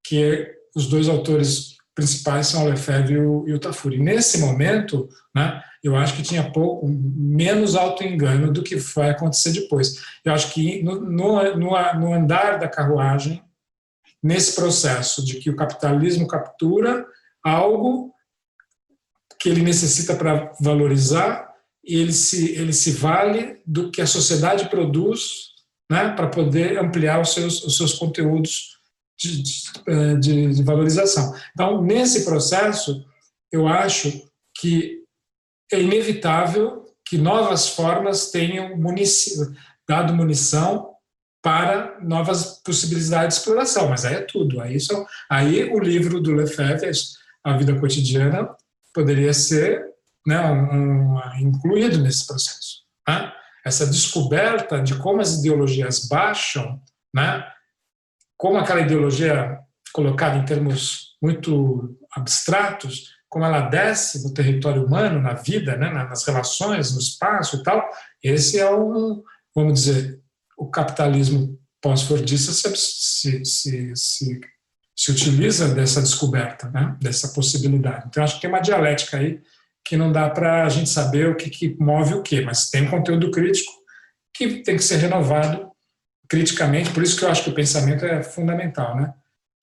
Que os dois autores principais são o Lefebvre e o Tafuri. Nesse momento, né, eu acho que tinha menos auto-engano do que vai acontecer depois. Eu acho que no andar da carruagem, nesse processo de que o capitalismo captura algo que ele necessita para valorizar, e ele se vale do que a sociedade produz, né, para poder ampliar os seus conteúdos de valorização. Então, nesse processo, eu acho que é inevitável que novas formas tenham dado munição para novas possibilidades de exploração, mas aí é tudo. Aí o livro do Lefebvre, A Vida Cotidiana, poderia ser, né, incluído nesse processo, né? Essa descoberta de como as ideologias baixam, né? Como aquela ideologia colocada em termos muito abstratos, como ela desce no território humano, na vida, né, nas relações, no espaço e tal. Esse é vamos dizer, o capitalismo pós-fordista se utiliza dessa descoberta, né, dessa possibilidade. Então, acho que tem uma dialética aí que não dá para a gente saber o que move o quê, mas tem um conteúdo crítico que tem que ser renovado criticamente, por isso que eu acho que o pensamento é fundamental, né?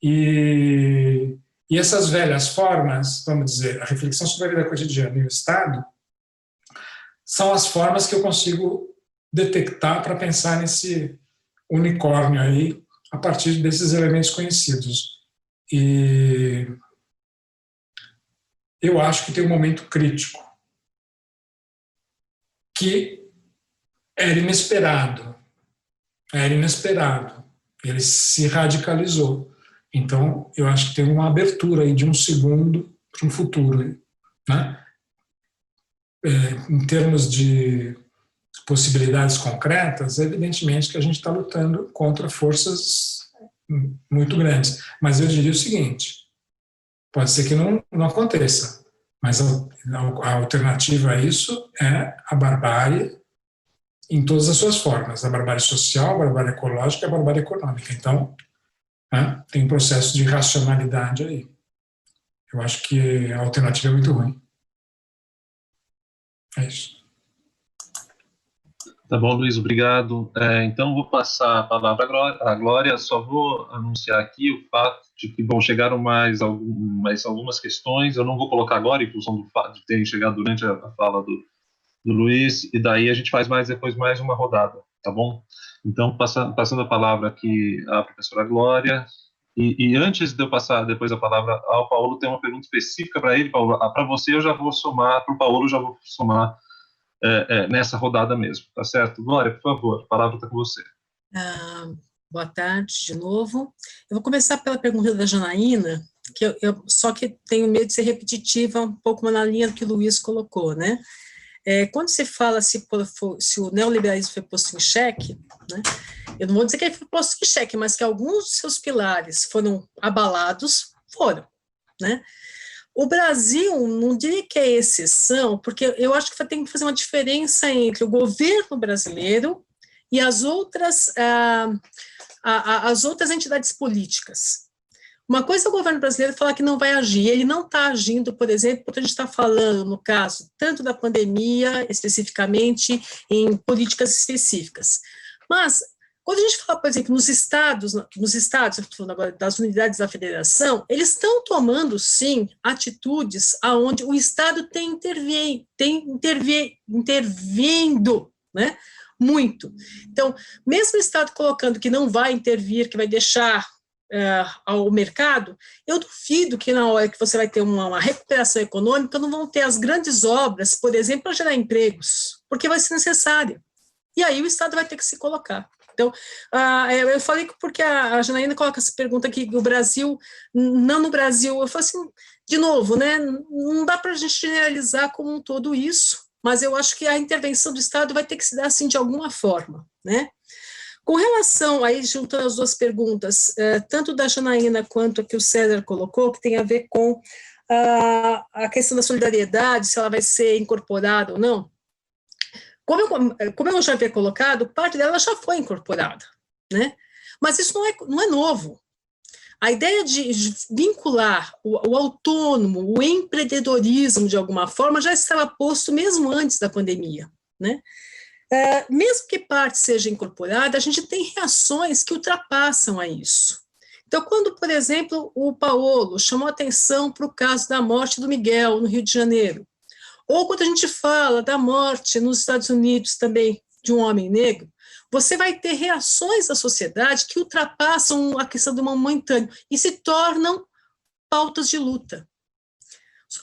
E essas velhas formas, vamos dizer, a reflexão sobre a vida cotidiana e o Estado, são as formas que eu consigo detectar para pensar nesse unicórnio aí, a partir desses elementos conhecidos. E eu acho que tem um momento crítico que era inesperado, ele se radicalizou. Então, eu acho que tem uma abertura aí de um segundo para um futuro, né? Em termos de possibilidades concretas, evidentemente que a gente está lutando contra forças muito grandes. Mas eu diria o seguinte, pode ser que não aconteça, mas a alternativa a isso é a barbárie em todas as suas formas, a barbárie social, a barbárie ecológica e a barbárie econômica. Então, né, tem um processo de racionalidade aí. Eu acho que a alternativa é muito ruim. É isso. Tá bom, Luiz, obrigado. Então, vou passar a palavra à Glória. Só vou anunciar aqui o fato de que chegaram mais algumas questões. Eu não vou colocar agora, em função do fato de terem chegado durante a fala do Luiz, e daí a gente faz depois mais uma rodada, tá bom? Então, passando a palavra aqui à professora Glória, e antes de eu passar depois a palavra ao Paulo, tem uma pergunta específica para ele, Paulo. Para você eu já vou somar, para o Paulo eu já vou somar nessa rodada mesmo, tá certo? Glória, por favor, a palavra está com você. Boa tarde de novo. Eu vou começar pela pergunta da Janaína, que só que tenho medo de ser repetitiva, um pouco na linha do que o Luiz colocou, né? Quando se fala se o neoliberalismo foi posto em xeque, né, eu não vou dizer que ele foi posto em xeque, mas que alguns de seus pilares foram abalados, né? O Brasil, não diria que é exceção, porque eu acho que tem que fazer uma diferença entre o governo brasileiro e as outras entidades políticas. Uma coisa é o governo brasileiro falar que não vai agir, ele não está agindo, por exemplo, porque a gente está falando, no caso, tanto da pandemia, especificamente, em políticas específicas. Mas, quando a gente fala, por exemplo, nos estados, eu estou falando agora das unidades da federação, eles estão tomando, sim, atitudes aonde o Estado tem intervindo, né, muito. Então, mesmo o Estado colocando que não vai intervir, que vai deixar ao mercado, eu duvido que na hora que você vai ter uma recuperação econômica, não vão ter as grandes obras, por exemplo, para gerar empregos, porque vai ser necessário. E aí o Estado vai ter que se colocar. Então, eu falei porque a Janaína coloca essa pergunta aqui, o Brasil, não no Brasil, eu falo assim, de novo, né, não dá para a gente generalizar como um todo isso, mas eu acho que a intervenção do Estado vai ter que se dar assim de alguma forma, né? Com relação, aí juntando as duas perguntas, tanto da Janaína quanto a que o César colocou, que tem a ver com a questão da solidariedade, se ela vai ser incorporada ou não, como eu já havia colocado, parte dela já foi incorporada, né? Mas isso não é novo. A ideia de vincular o autônomo, o empreendedorismo, de alguma forma, já estava posto mesmo antes da pandemia, né? Mesmo que parte seja incorporada, a gente tem reações que ultrapassam a isso. Então, quando, por exemplo, o Paolo chamou atenção para o caso da morte do Miguel, no Rio de Janeiro, ou quando a gente fala da morte nos Estados Unidos também de um homem negro, você vai ter reações da sociedade que ultrapassam a questão do momentâneo e se tornam pautas de luta.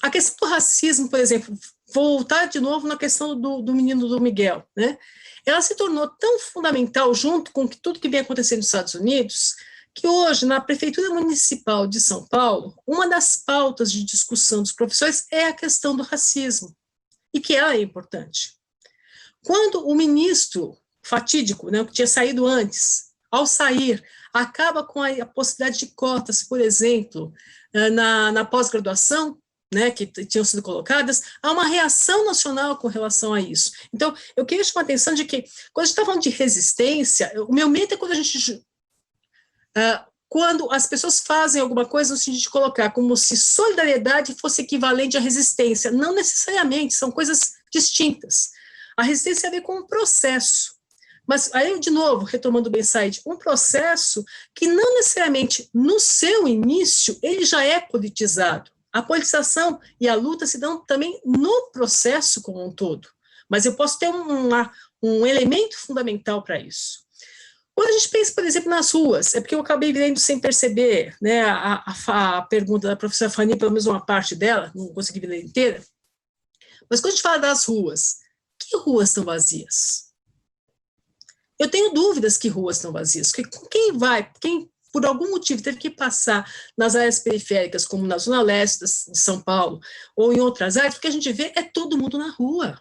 A questão do racismo, por exemplo, voltar de novo na questão do menino do Miguel, né? Ela se tornou tão fundamental junto com tudo que vem acontecendo nos Estados Unidos, que hoje, na Prefeitura Municipal de São Paulo, uma das pautas de discussão dos professores é a questão do racismo, e que ela é importante. Quando o ministro fatídico, né, que tinha saído antes, ao sair, acaba com a possibilidade de cotas, por exemplo, na pós-graduação, né, que tinham sido colocadas, há uma reação nacional com relação a isso. Então, eu queria chamar a atenção de que, quando a gente está falando de resistência, o meu medo é quando as pessoas fazem alguma coisa no sentido de colocar como se solidariedade fosse equivalente à resistência. Não necessariamente, são coisas distintas. A resistência tem a ver com um processo. Mas aí, de novo, retomando o Benside, um processo que não necessariamente, no seu início, ele já é politizado. A politização e a luta se dão também no processo como um todo, mas eu posso ter um elemento fundamental para isso. Quando a gente pensa, por exemplo, nas ruas, é porque eu acabei lendo sem perceber, né, a pergunta da professora Fanny, pelo menos uma parte dela, não consegui ler inteira, mas quando a gente fala das ruas, que ruas estão vazias? Eu tenho dúvidas que ruas estão vazias, porque quem por algum motivo teve que passar nas áreas periféricas, como na Zona Leste de São Paulo, ou em outras áreas, o que a gente vê é todo mundo na rua.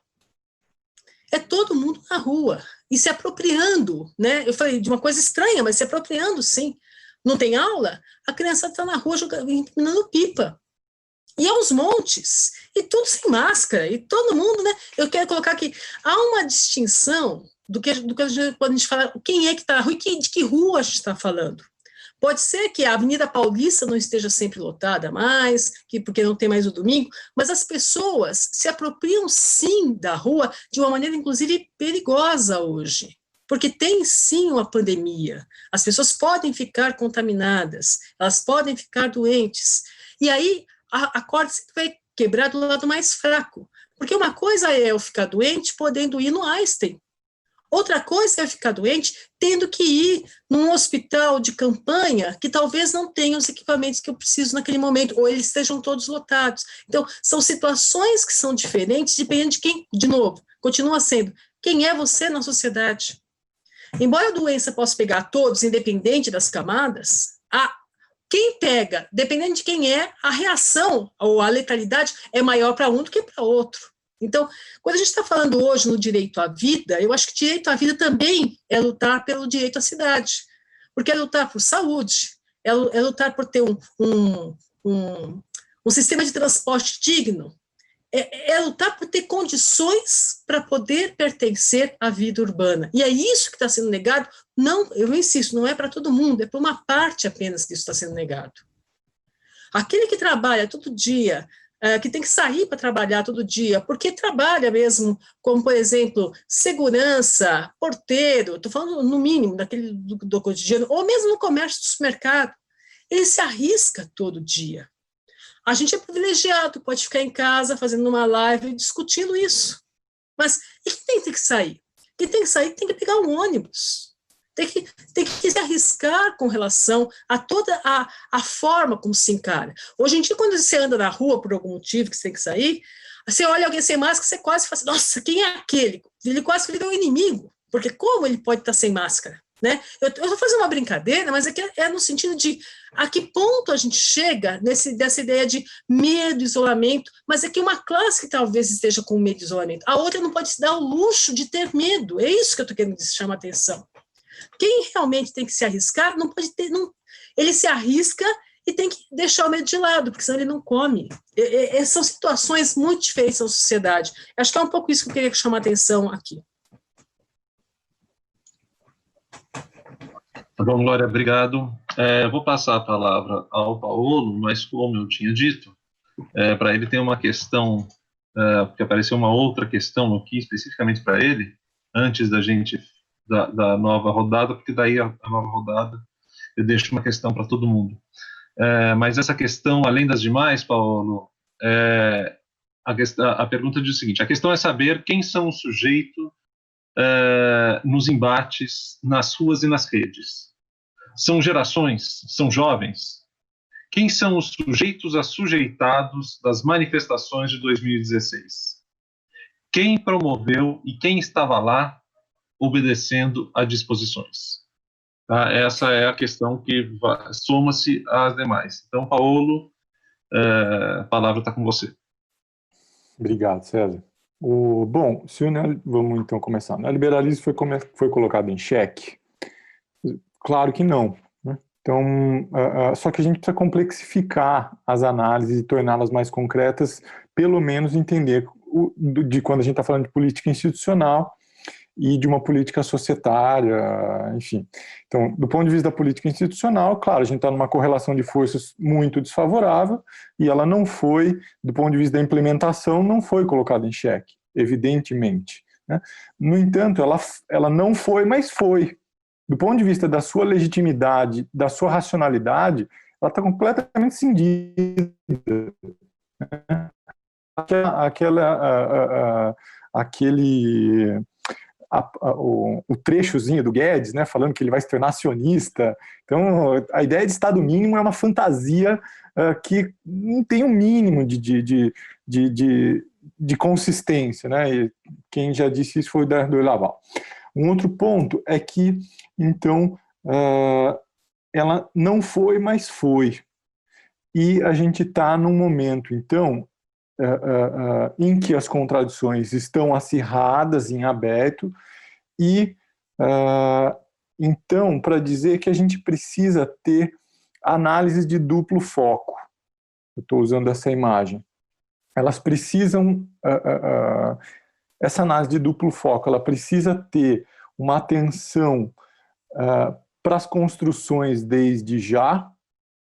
É todo mundo na rua, e se apropriando, né? Eu falei de uma coisa estranha, mas se apropriando, sim. Não tem aula? A criança está na rua empinando pipa. E aos montes, e tudo sem máscara, e todo mundo, né? Eu quero colocar aqui, há uma distinção do que a gente pode falar, quem é que está na rua e de que rua a gente está falando. Pode ser que a Avenida Paulista não esteja sempre lotada mais, porque não tem mais o domingo, mas as pessoas se apropriam sim da rua de uma maneira, inclusive, perigosa hoje, porque tem sim uma pandemia. As pessoas podem ficar contaminadas, elas podem ficar doentes, e aí a corda sempre vai quebrar do lado mais fraco, porque uma coisa é eu ficar doente podendo ir no Einstein, outra coisa é ficar doente tendo que ir num hospital de campanha que talvez não tenha os equipamentos que eu preciso naquele momento, ou eles estejam todos lotados. Então, são situações que são diferentes, dependendo de quem, de novo, continua sendo, quem é você na sociedade. Embora a doença possa pegar todos, independente das camadas, quem pega, dependendo de quem é, a reação ou a letalidade é maior para um do que para outro. Então, quando a gente está falando hoje no direito à vida, eu acho que direito à vida também é lutar pelo direito à cidade, porque é lutar por saúde, é lutar por ter um sistema de transporte digno, é lutar por ter condições para poder pertencer à vida urbana. E é isso que está sendo negado. Não, eu insisto, não é para todo mundo, é para uma parte apenas que isso está sendo negado. Aquele que trabalha todo dia, que tem que sair para trabalhar todo dia, porque trabalha mesmo, como, por exemplo, segurança, porteiro, estou falando no mínimo daquele do cotidiano, ou mesmo no comércio do supermercado, ele se arrisca todo dia. A gente é privilegiado, pode ficar em casa fazendo uma live discutindo isso. Mas e quem tem que sair? Quem tem que sair tem que pegar um ônibus. Tem que se arriscar com relação a toda a forma como se encara. Hoje em dia, quando você anda na rua por algum motivo que você tem que sair, você olha alguém sem máscara, você quase fala assim, nossa, quem é aquele? Ele quase vira um inimigo, porque como ele pode estar sem máscara? Né? Eu estou fazendo uma brincadeira, mas é no sentido de a que ponto a gente chega dessa ideia de medo, isolamento, mas é que uma classe que talvez esteja com medo de isolamento, a outra não pode se dar o luxo de ter medo. É isso que eu estou querendo chamar a atenção. Quem realmente tem que se arriscar, não pode ter, ele se arrisca e tem que deixar o medo de lado, porque senão ele não come. São situações muito diferentes na sociedade. Acho que é um pouco isso que eu queria chamar a atenção aqui. Bom, Glória, obrigado. Vou passar a palavra ao Paulo, mas como eu tinha dito, para ele tem uma questão, porque apareceu uma outra questão aqui, especificamente para ele, antes da gente, da nova rodada, porque daí a nova rodada eu deixo uma questão para todo mundo. Mas essa questão, além das demais, Paulo, a pergunta diz o seguinte, a questão é saber quem são os sujeitos nos embates, nas ruas e nas redes. São gerações? São jovens? Quem são os sujeitos assujeitados das manifestações de 2016? Quem promoveu e quem estava lá obedecendo a disposições? Tá? Essa é a questão que soma-se às demais. Então, Paulo, a palavra está com você. Obrigado, César. Bom, vamos então começar. O neoliberalismo foi colocado em xeque? Claro que não. Né? Então, só que a gente precisa complexificar as análises e torná-las mais concretas, pelo menos entender de quando a gente está falando de política institucional e de uma política societária, enfim. Então, do ponto de vista da política institucional, claro, a gente está numa correlação de forças muito desfavorável e ela não foi, do ponto de vista da implementação, não foi colocada em xeque, evidentemente. Né? No entanto, ela não foi, mas foi. Do ponto de vista da sua legitimidade, da sua racionalidade, ela está completamente cindida. O trechozinho do Guedes, né, falando que ele vai se tornar acionista. Então, a ideia de Estado mínimo é uma fantasia que não tem um mínimo de consistência. Né? E quem já disse isso foi o Eduardo Laval. Um outro ponto é que, então, ela não foi, mas foi. E a gente está num momento, então, em que as contradições estão acirradas, em aberto, e, então, para dizer que a gente precisa ter análises de duplo foco, eu estou usando essa imagem, elas precisam, essa análise de duplo foco, ela precisa ter uma atenção para as construções desde já,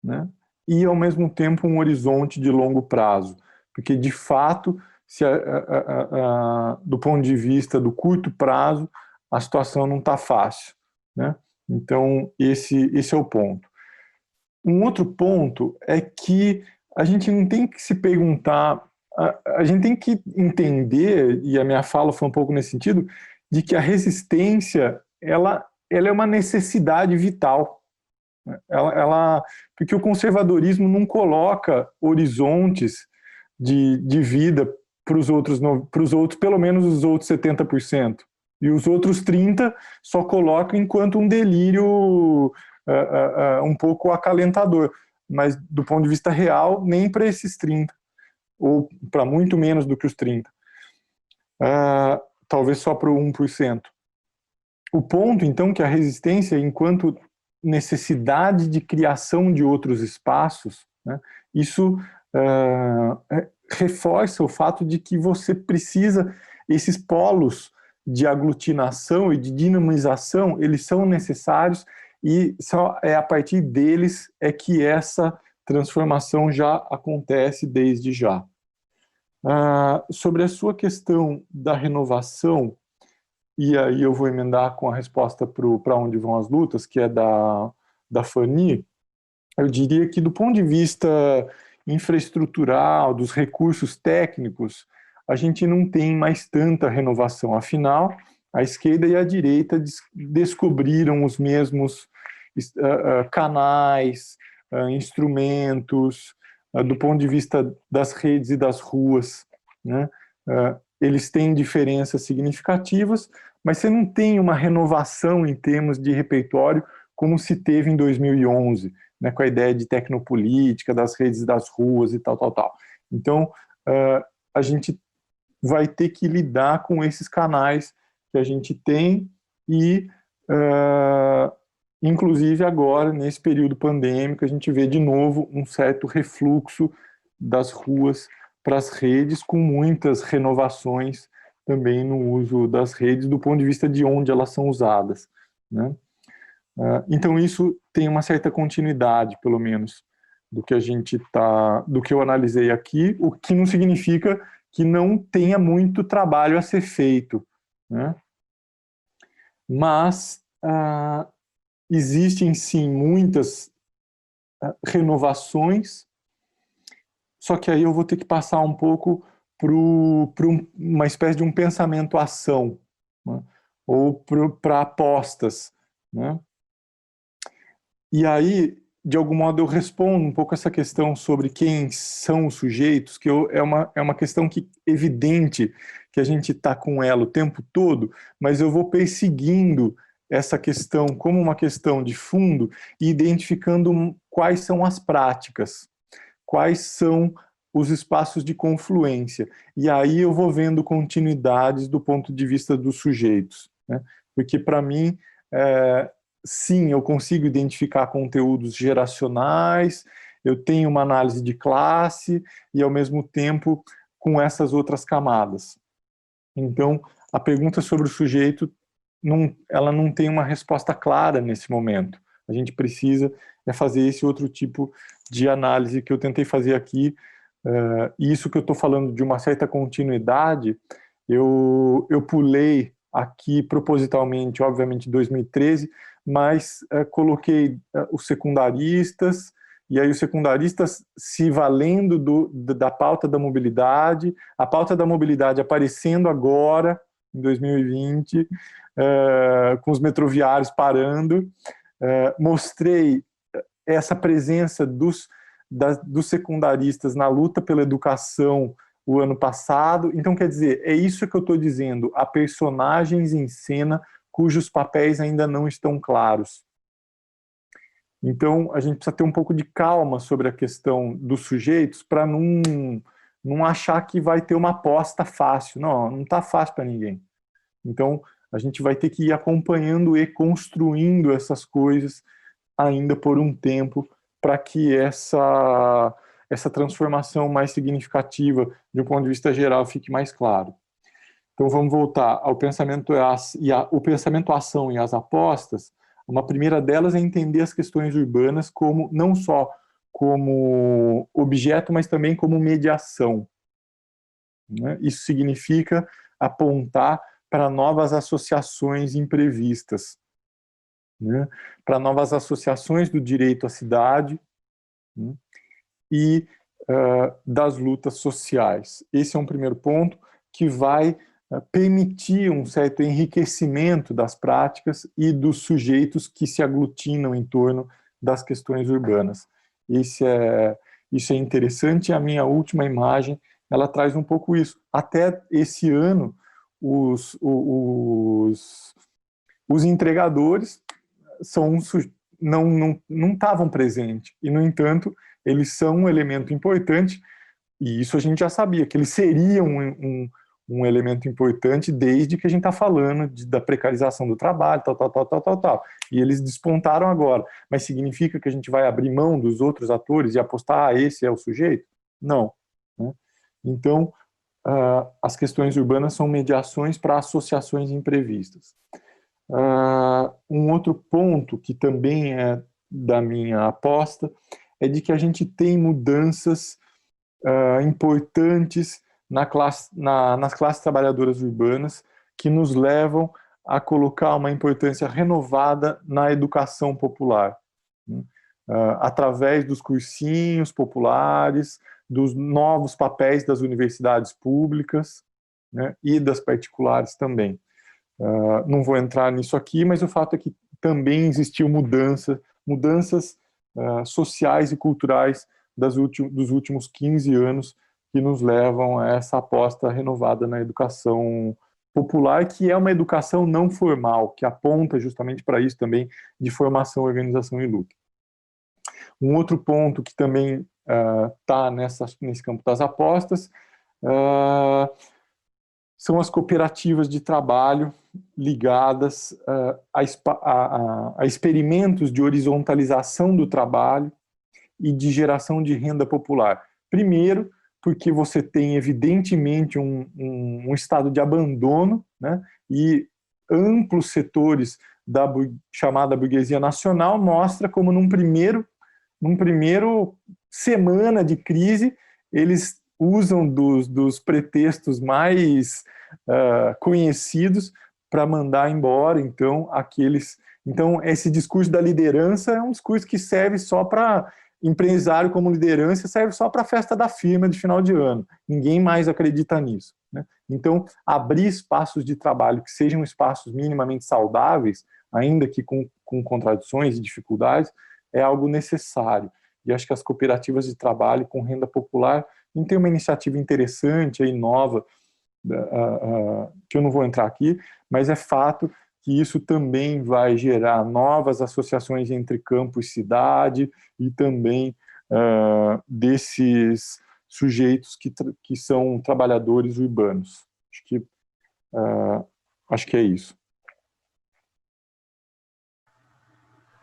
né, e, ao mesmo tempo, um horizonte de longo prazo. Porque, de fato, do ponto de vista do curto prazo, a situação não está fácil. Né? Então, esse é o ponto. Um outro ponto é que a gente não tem que se perguntar, a gente tem que entender, e a minha fala foi um pouco nesse sentido, de que a resistência ela é uma necessidade vital. Porque o conservadorismo não coloca horizontes de vida para os outros, pelo menos os outros 70%. E os outros 30% só colocam enquanto um delírio um pouco acalentador. Mas, do ponto de vista real, nem para esses 30%, ou para muito menos do que os 30%. Talvez só para o 1%. O ponto, então, que a resistência, enquanto necessidade de criação de outros espaços, né, isso reforça o fato de que você precisa, esses polos de aglutinação e de dinamização, eles são necessários e só é a partir deles é que essa transformação já acontece desde já. Sobre a sua questão da renovação, e aí eu vou emendar com a resposta para onde vão as lutas, que é da Fanny, eu diria que do ponto de vista infraestrutural, dos recursos técnicos, a gente não tem mais tanta renovação. Afinal, a esquerda e a direita descobriram os mesmos canais, instrumentos, do ponto de vista das redes e das ruas, né? Eles têm diferenças significativas, mas você não tem uma renovação em termos de repertório como se teve em 2011, né, com a ideia de tecnopolítica, das redes das ruas e tal. Então, a gente vai ter que lidar com esses canais que a gente tem e, inclusive agora, nesse período pandêmico, a gente vê de novo um certo refluxo das ruas para as redes, com muitas renovações também no uso das redes, do ponto de vista de onde elas são usadas, né? Então isso tem uma certa continuidade, pelo menos, do que eu analisei aqui, o que não significa que não tenha muito trabalho a ser feito, né? Mas existem sim muitas renovações, só que aí eu vou ter que passar um pouco para uma espécie de um pensamento-ação, né? Ou para apostas, né? E aí, de algum modo, eu respondo um pouco essa questão sobre quem são os sujeitos, que é uma questão evidente que a gente está com ela o tempo todo, mas eu vou perseguindo essa questão como uma questão de fundo e identificando quais são as práticas, quais são os espaços de confluência. E aí eu vou vendo continuidades do ponto de vista dos sujeitos, né? Porque, para mim, sim, eu consigo identificar conteúdos geracionais, eu tenho uma análise de classe e, ao mesmo tempo, com essas outras camadas. Então, a pergunta sobre o sujeito, ela não tem uma resposta clara nesse momento. A gente precisa fazer esse outro tipo de análise que eu tentei fazer aqui. Isso que eu estou falando de uma certa continuidade, eu pulei aqui propositalmente, obviamente, 2013, mas coloquei os secundaristas, e aí os secundaristas se valendo da pauta da mobilidade, a pauta da mobilidade aparecendo agora, em 2020, com os metroviários parando, mostrei essa presença dos secundaristas na luta pela educação o ano passado. Então, quer dizer, é isso que eu estou dizendo, há personagens em cena cujos papéis ainda não estão claros. Então, a gente precisa ter um pouco de calma sobre a questão dos sujeitos para não achar que vai ter uma aposta fácil. Não está fácil para ninguém. Então, a gente vai ter que ir acompanhando e construindo essas coisas ainda por um tempo para que essa transformação mais significativa, de um ponto de vista geral, fique mais claro. Então, vamos voltar ao pensamento o pensamento-ação e as apostas. Uma primeira delas é entender as questões urbanas como não só como objeto, mas também como mediação, né? Isso significa apontar para novas associações imprevistas, né? Para novas associações do direito à cidade, né? E das lutas sociais. Esse é um primeiro ponto que vai permitir um certo enriquecimento das práticas e dos sujeitos que se aglutinam em torno das questões urbanas. Isso é interessante, e a minha última imagem, ela traz um pouco isso. Até esse ano, os entregadores não estavam presentes, e, no entanto, eles são um elemento importante, e isso a gente já sabia, que eles seriam um elemento importante desde que a gente está falando da precarização do trabalho, tal. E eles despontaram agora. Mas significa que a gente vai abrir mão dos outros atores e apostar, esse é o sujeito? Não, né? Então, as questões urbanas são mediações para associações imprevistas. Um outro ponto que também é da minha aposta é de que a gente tem mudanças importantes nas classes trabalhadoras urbanas que nos levam a colocar uma importância renovada na educação popular, né? Através dos cursinhos populares, dos novos papéis das universidades públicas, né, e das particulares também. Não vou entrar nisso aqui, mas o fato é que também existiu mudanças sociais e culturais dos últimos 15 anos que nos levam a essa aposta renovada na educação popular, que é uma educação não formal, que aponta justamente para isso também, de formação, organização e luta. Um outro ponto que também está nesse campo das apostas são as cooperativas de trabalho ligadas a experimentos de horizontalização do trabalho e de geração de renda popular. Primeiro, porque você tem, evidentemente, um estado de abandono, né, e amplos setores da chamada burguesia nacional mostra como num primeiro semana de crise, eles usam dos pretextos mais conhecidos para mandar embora, então, Então, esse discurso da liderança é um discurso que serve só para empresário como liderança, serve só para a festa da firma de final de ano. Ninguém mais acredita nisso, né? Então, abrir espaços de trabalho que sejam espaços minimamente saudáveis, ainda que com contradições e dificuldades, é algo necessário. E acho que as cooperativas de trabalho com renda popular tem uma iniciativa interessante e nova, que eu não vou entrar aqui, mas é fato que isso também vai gerar novas associações entre campo e cidade e também desses sujeitos que são trabalhadores urbanos. Acho que é isso.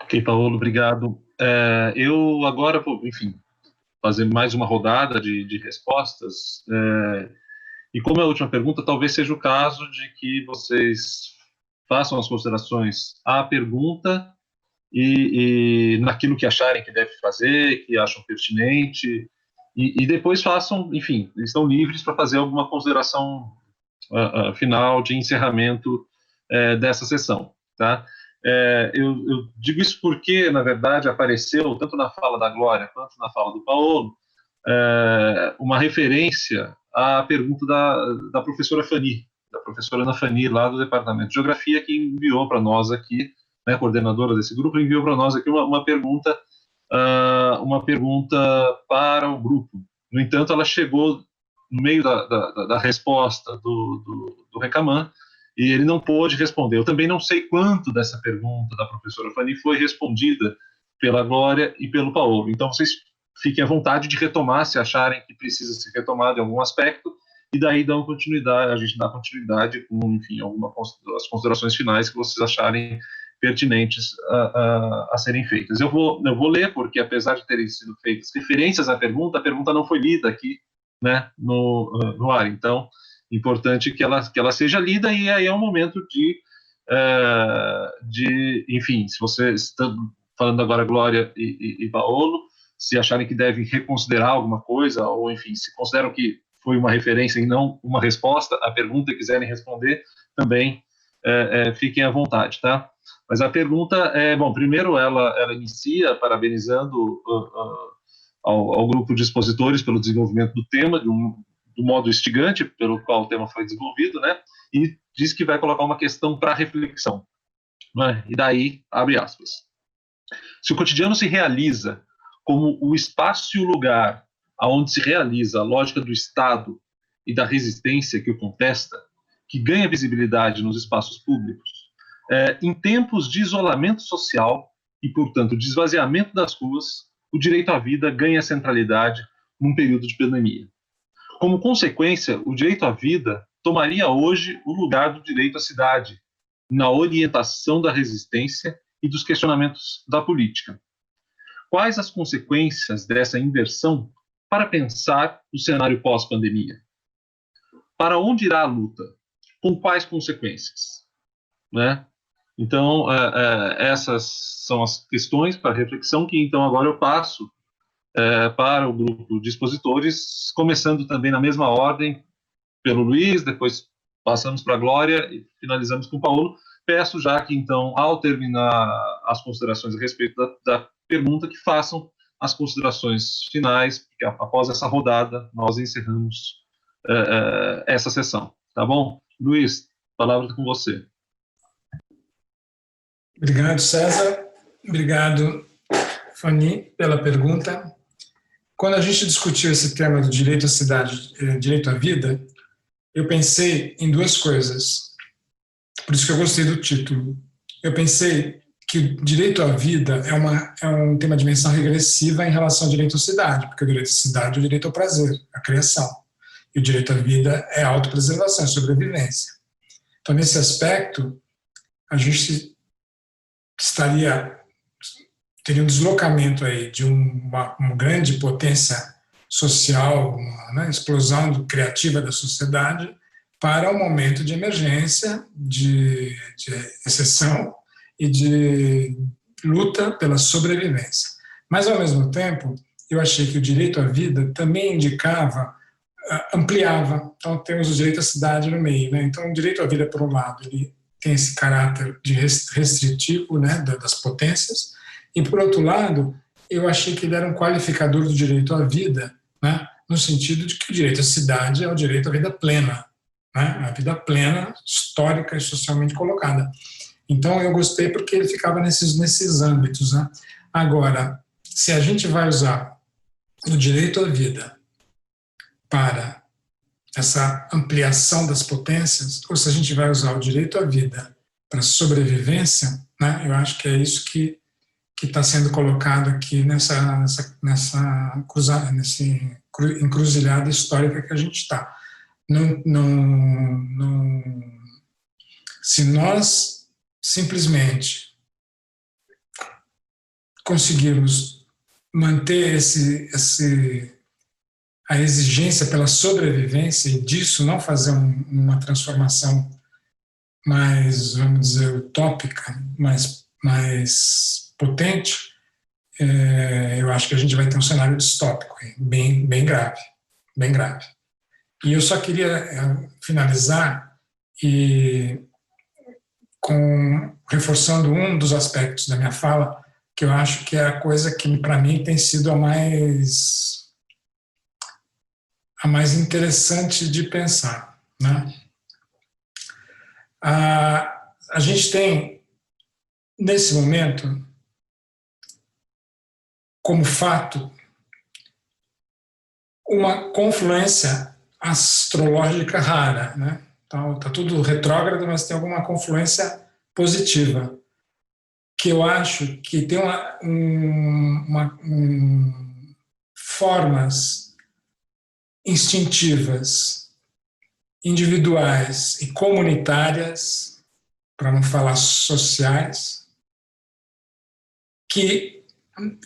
Ok, Paulo, obrigado. Eu agora vou, enfim, fazer mais uma rodada de respostas. E como é a última pergunta, talvez seja o caso de que vocês façam as considerações à pergunta e naquilo que acharem que deve fazer, que acham pertinente, e depois façam, enfim, estão livres para fazer alguma consideração final de encerramento dessa sessão, tá? Eu digo isso porque, na verdade, apareceu, tanto na fala da Glória quanto na fala do Paulo, uma referência à pergunta da professora Fanny, da professora Ana Fanny, lá do Departamento de Geografia, que enviou para nós aqui, né, coordenadora desse grupo, enviou para nós aqui uma pergunta para o grupo. No entanto, ela chegou no meio da resposta do Recaman, e ele não pôde responder. Eu também não sei quanto dessa pergunta da professora Fanny foi respondida pela Glória e pelo Paulo. Então, vocês fiquem à vontade de retomar, se acharem que precisa ser retomado em algum aspecto, e daí a gente dá continuidade com, enfim, as considerações finais que vocês acharem pertinentes a serem feitas. Eu vou ler, porque apesar de terem sido feitas referências à pergunta, a pergunta não foi lida aqui, né, no ar. Então, importante que ela seja lida, e aí é um momento de enfim, se vocês estão falando agora Glória e Paulo, se acharem que devem reconsiderar alguma coisa, ou enfim, se consideram que foi uma referência e não uma resposta à pergunta e quiserem responder, também fiquem à vontade, tá? Mas a pergunta bom, primeiro ela inicia parabenizando ao grupo de expositores pelo desenvolvimento do tema, do modo instigante pelo qual o tema foi desenvolvido, né? E diz que vai colocar uma questão para reflexão, né? E daí, abre aspas. Se o cotidiano se realiza como o espaço e o lugar aonde se realiza a lógica do Estado e da resistência que o contesta, que ganha visibilidade nos espaços públicos, em tempos de isolamento social e, portanto, de esvaziamento das ruas, o direito à vida ganha centralidade num período de pandemia. Como consequência, o direito à vida tomaria hoje o lugar do direito à cidade, na orientação da resistência e dos questionamentos da política. Quais as consequências dessa inversão para pensar o cenário pós-pandemia. Para onde irá a luta? Com quais consequências? Né? Então, essas são as questões para reflexão que, então, agora eu passo para o grupo de expositores, começando também na mesma ordem pelo Luiz, depois passamos para a Glória e finalizamos com o Paulo. Peço já que, então, ao terminar as considerações a respeito da pergunta, que façam as considerações finais, porque após essa rodada nós encerramos essa sessão. Tá bom? Luiz, a palavra está com você. Obrigado, César. Obrigado, Fanny, pela pergunta. Quando a gente discutiu esse tema do direito à cidade, direito à vida, eu pensei em duas coisas. Por isso que eu gostei do título. Eu pensei que o direito à vida tem uma dimensão regressiva em relação ao direito à cidade, porque o direito à cidade é o direito ao prazer, à criação. E o direito à vida é a autopreservação, a sobrevivência. Então, nesse aspecto, a gente teria um deslocamento aí de uma grande potência social, uma explosão criativa da sociedade, para um momento de emergência, de exceção e de luta pela sobrevivência. Mas, ao mesmo tempo, eu achei que o direito à vida também ampliava. Então, temos o direito à cidade no meio. Né? Então, o direito à vida, por um lado, ele tem esse caráter de restritivo, né, das potências, e, por outro lado, eu achei que ele era um qualificador do direito à vida, né, no sentido de que o direito à cidade é o direito à vida plena, né, a vida plena, histórica e socialmente colocada. Então, eu gostei porque ele ficava nesses âmbitos. Né? Agora, se a gente vai usar o direito à vida para essa ampliação das potências, ou se a gente vai usar o direito à vida para sobrevivência, né, eu acho que é isso que está sendo colocado aqui nessa encruzilhada histórica que a gente está. Se nós simplesmente conseguirmos manter a exigência pela sobrevivência e disso não fazer uma transformação mais, vamos dizer, utópica, mais potente, eu acho que a gente vai ter um cenário distópico, bem grave, bem grave. E eu só queria finalizar reforçando um dos aspectos da minha fala, que eu acho que é a coisa que, para mim, tem sido a mais interessante de pensar. Né? A gente tem, nesse momento, como fato, uma confluência astrológica rara. Né? Então, está tudo retrógrado, mas tem alguma confluência positiva, que eu acho que tem formas instintivas, individuais e comunitárias, para não falar sociais, que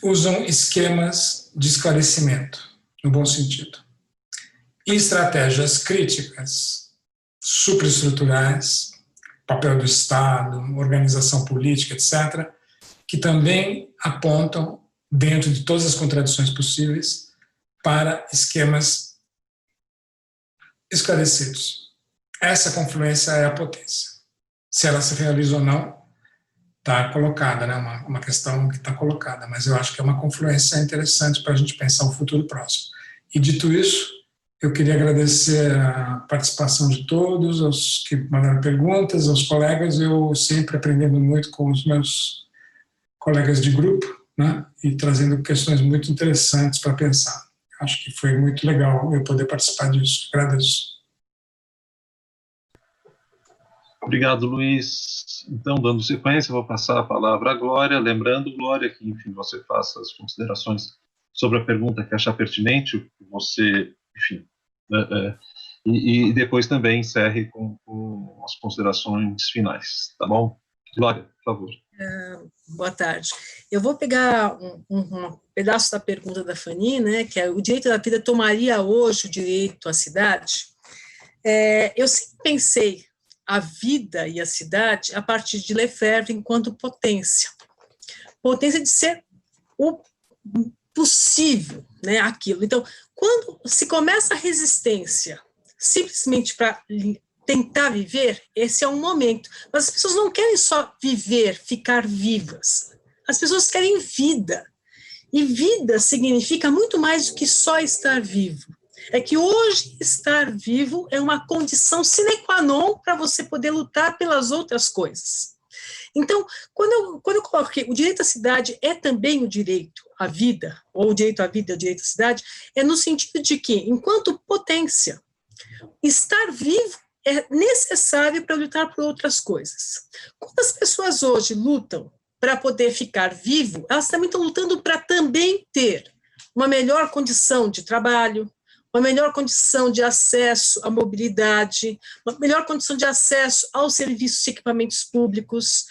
usam esquemas de esclarecimento, no bom sentido. E estratégias críticas, superestruturais, papel do Estado, organização política, etc., que também apontam, dentro de todas as contradições possíveis, para esquemas esclarecidos. Essa confluência é a potência. Se ela se realiza ou não, está colocada, né? Uma questão que está colocada, mas eu acho que é uma confluência interessante para a gente pensar o futuro próximo. E dito isso, eu queria agradecer a participação de todos, aos que mandaram perguntas, aos colegas. Eu sempre aprendendo muito com os meus colegas de grupo, né? E trazendo questões muito interessantes para pensar. Acho que foi muito legal eu poder participar disso. Agradeço. Obrigado, Luiz. Então, dando sequência, vou passar a palavra à Glória, lembrando, Glória, que, enfim, você faça as considerações sobre a pergunta que achar pertinente, você, enfim, e depois também encerre com as considerações finais, tá bom? Glória, por favor. Boa tarde. Eu vou pegar um pedaço da pergunta da Fanny, né, que é: o direito da vida tomaria hoje o direito à cidade? Eu sempre pensei a vida e a cidade a partir de Lefebvre enquanto potência. Potência de ser o possível, né, aquilo. Então, quando se começa a resistência simplesmente para tentar viver, esse é um momento. Mas as pessoas não querem só viver, ficar vivas. As pessoas querem vida. E vida significa muito mais do que só estar vivo. É que hoje estar vivo é uma condição sine qua non para você poder lutar pelas outras coisas. Então, quando eu coloco que o direito à cidade é também o direito à vida, ou o direito à vida é o direito à cidade, é no sentido de que, enquanto potência, estar vivo é necessário para lutar por outras coisas. Quando as pessoas hoje lutam para poder ficar vivo, elas também estão lutando para também ter uma melhor condição de trabalho, uma melhor condição de acesso à mobilidade, uma melhor condição de acesso aos serviços e equipamentos públicos.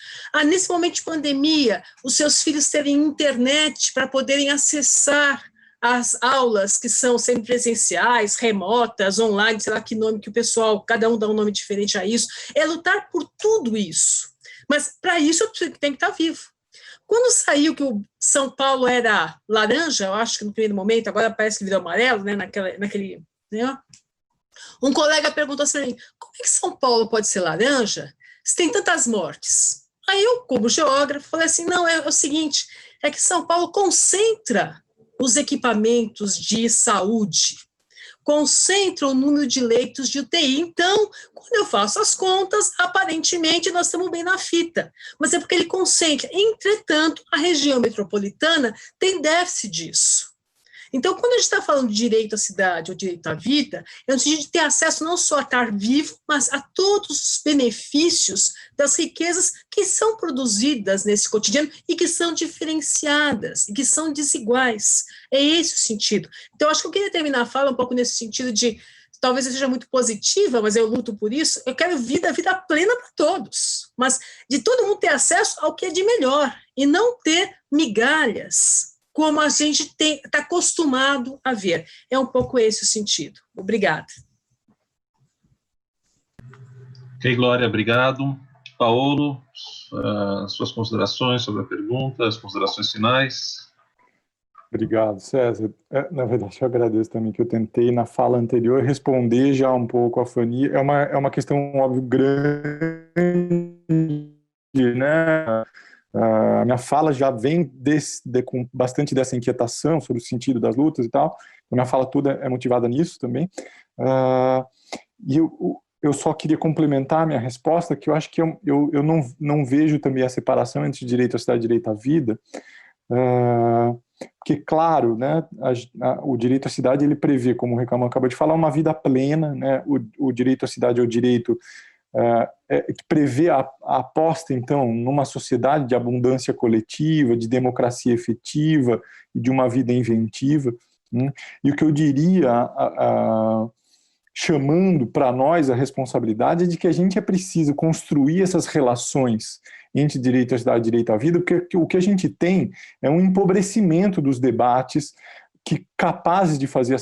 Nesse momento de pandemia, os seus filhos terem internet para poderem acessar as aulas que são semipresenciais, remotas, online, sei lá que nome que o pessoal, cada um dá um nome diferente a isso, é lutar por tudo isso. Mas, para isso, eu tenho que estar vivo. Quando saiu que o São Paulo era laranja, eu acho que no primeiro momento, agora parece que virou amarelo, né, naquele né? Um colega perguntou assim, como é que São Paulo pode ser laranja se tem tantas mortes? Aí eu, como geógrafo, falei assim, não, é o seguinte, é que São Paulo concentra os equipamentos de saúde, concentra o número de leitos de UTI. Então, quando eu faço as contas, aparentemente nós estamos bem na fita, mas é porque ele concentra. Entretanto, a região metropolitana tem déficit disso. Então, quando a gente está falando de direito à cidade ou direito à vida, é no sentido de ter acesso não só a estar vivo, mas a todos os benefícios das riquezas que são produzidas nesse cotidiano e que são diferenciadas, e que são desiguais. É esse o sentido. Então, acho que eu queria terminar a fala um pouco nesse sentido de, talvez eu seja muito positiva, mas eu luto por isso, eu quero vida plena para todos, mas de todo mundo ter acesso ao que é de melhor, e não ter migalhas, como a gente está acostumado a ver. É um pouco esse o sentido. Obrigada. Ok, Glória, obrigado. Paulo, suas considerações sobre a pergunta, as considerações finais. Obrigado, César. Na verdade, eu agradeço também que eu tentei, na fala anterior, responder já um pouco a Fanny. É uma questão, óbvio, grande, né? A minha fala já vem com bastante dessa inquietação sobre o sentido das lutas e tal. A minha fala toda é motivada nisso também. E eu só queria complementar a minha resposta, que eu acho que eu não vejo também a separação entre direito à cidade e direito à vida, porque, claro, né, o direito à cidade ele prevê, como o Reclamão acabou de falar, uma vida plena, né? O direito à cidade é o direito que prevê a aposta, então, numa sociedade de abundância coletiva, de democracia efetiva e de uma vida inventiva. Né? E o que eu diria, chamando para nós a responsabilidade, é de que a gente é preciso construir essas relações entre direito à cidade e direito à vida, porque o que a gente tem é um empobrecimento dos debates capazes de fazer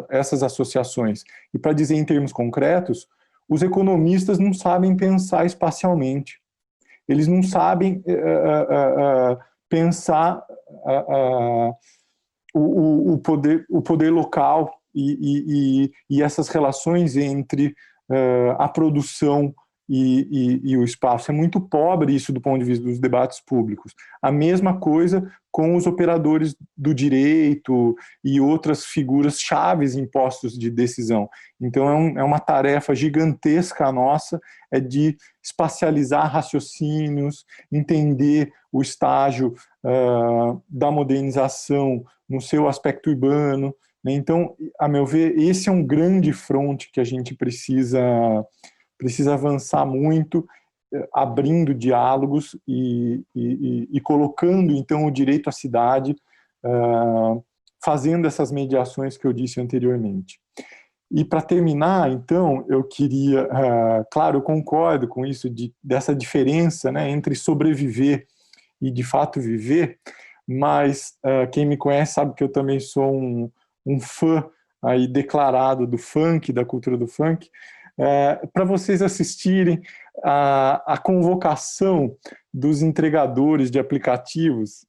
essas associações. E para dizer em termos concretos, os economistas não sabem pensar espacialmente. Eles não sabem pensar o poder local e essas relações entre a produção e o espaço. É muito pobre isso do ponto de vista dos debates públicos. A mesma coisa com os operadores do direito e outras figuras chaves em postos de decisão. Então é uma tarefa gigantesca a nossa, é de espacializar raciocínios, entender o estágio da modernização no seu aspecto urbano. Né? Então, a meu ver, esse é um grande fronte que a gente precisa avançar muito, abrindo diálogos e colocando, então, o direito à cidade, fazendo essas mediações que eu disse anteriormente. E para terminar, então, eu queria, claro, eu concordo com isso, dessa diferença, né, entre sobreviver e de fato viver, mas quem me conhece sabe que eu também sou um fã aí declarado do funk, da cultura do funk, para vocês assistirem a convocação dos entregadores de aplicativos,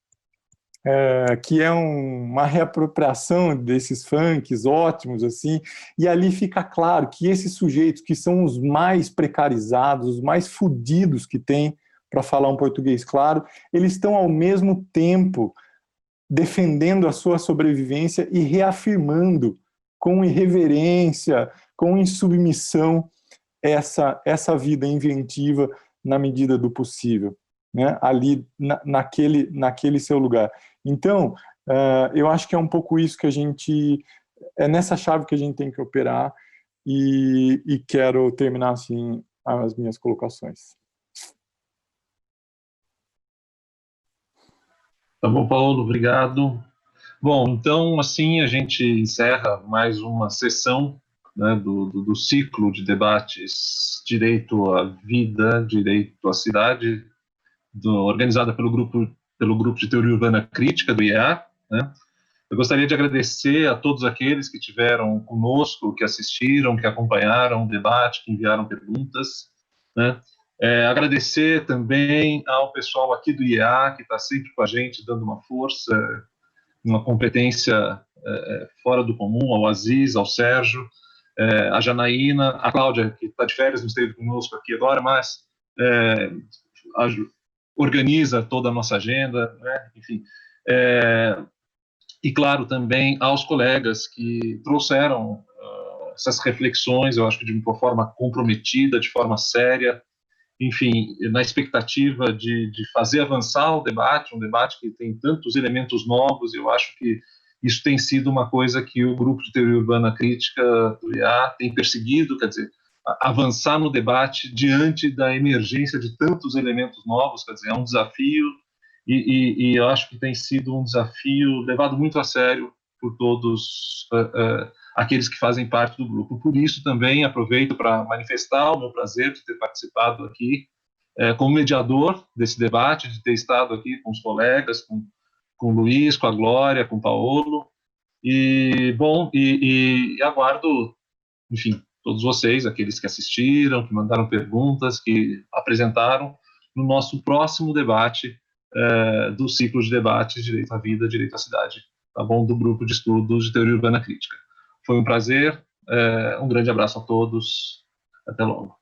que é uma reapropriação desses funks ótimos, assim, e ali fica claro que esses sujeitos que são os mais precarizados, os mais fodidos que tem, para falar um português claro, eles estão ao mesmo tempo defendendo a sua sobrevivência e reafirmando com irreverência, com insubmissão, essa vida inventiva na medida do possível, né? Ali naquele seu lugar. Então, eu acho que é um pouco isso que é nessa chave que a gente tem que operar, e quero terminar assim as minhas colocações. Tá bom, Paulo, obrigado. Bom, então, assim, a gente encerra mais uma sessão, né, do ciclo de debates Direito à Vida, Direito à Cidade, organizada pelo grupo de Teoria Urbana Crítica, do IEA, né? Eu gostaria de agradecer a todos aqueles que estiveram conosco, que assistiram, que acompanharam o debate, que enviaram perguntas, né? Agradecer também ao pessoal aqui do IEA, que está sempre com a gente, dando uma força, uma competência fora do comum, ao Aziz, ao Sérgio, a Janaína, a Cláudia, que está de férias, não esteve conosco aqui agora, mas organiza toda a nossa agenda, né? Enfim. E, claro, também aos colegas que trouxeram essas reflexões, eu acho que de uma forma comprometida, de forma séria, enfim, na expectativa de fazer avançar o debate, um debate que tem tantos elementos novos. Eu acho que isso tem sido uma coisa que o Grupo de Teoria Urbana Crítica do IEA tem perseguido, quer dizer, avançar no debate diante da emergência de tantos elementos novos, quer dizer, é um desafio, e eu acho que tem sido um desafio levado muito a sério por todos aqueles que fazem parte do grupo. Por isso, também aproveito para manifestar o meu prazer de ter participado aqui como mediador desse debate, de ter estado aqui com os colegas, com o Luiz, com a Glória, com o Paolo, e, bom, e aguardo, enfim, todos vocês, aqueles que assistiram, que mandaram perguntas, que apresentaram, no nosso próximo debate do ciclo de debates Direito à Vida, Direito à Cidade, tá bom? Do Grupo de Estudos de Teoria Urbana Crítica. Foi um prazer, um grande abraço a todos, até logo.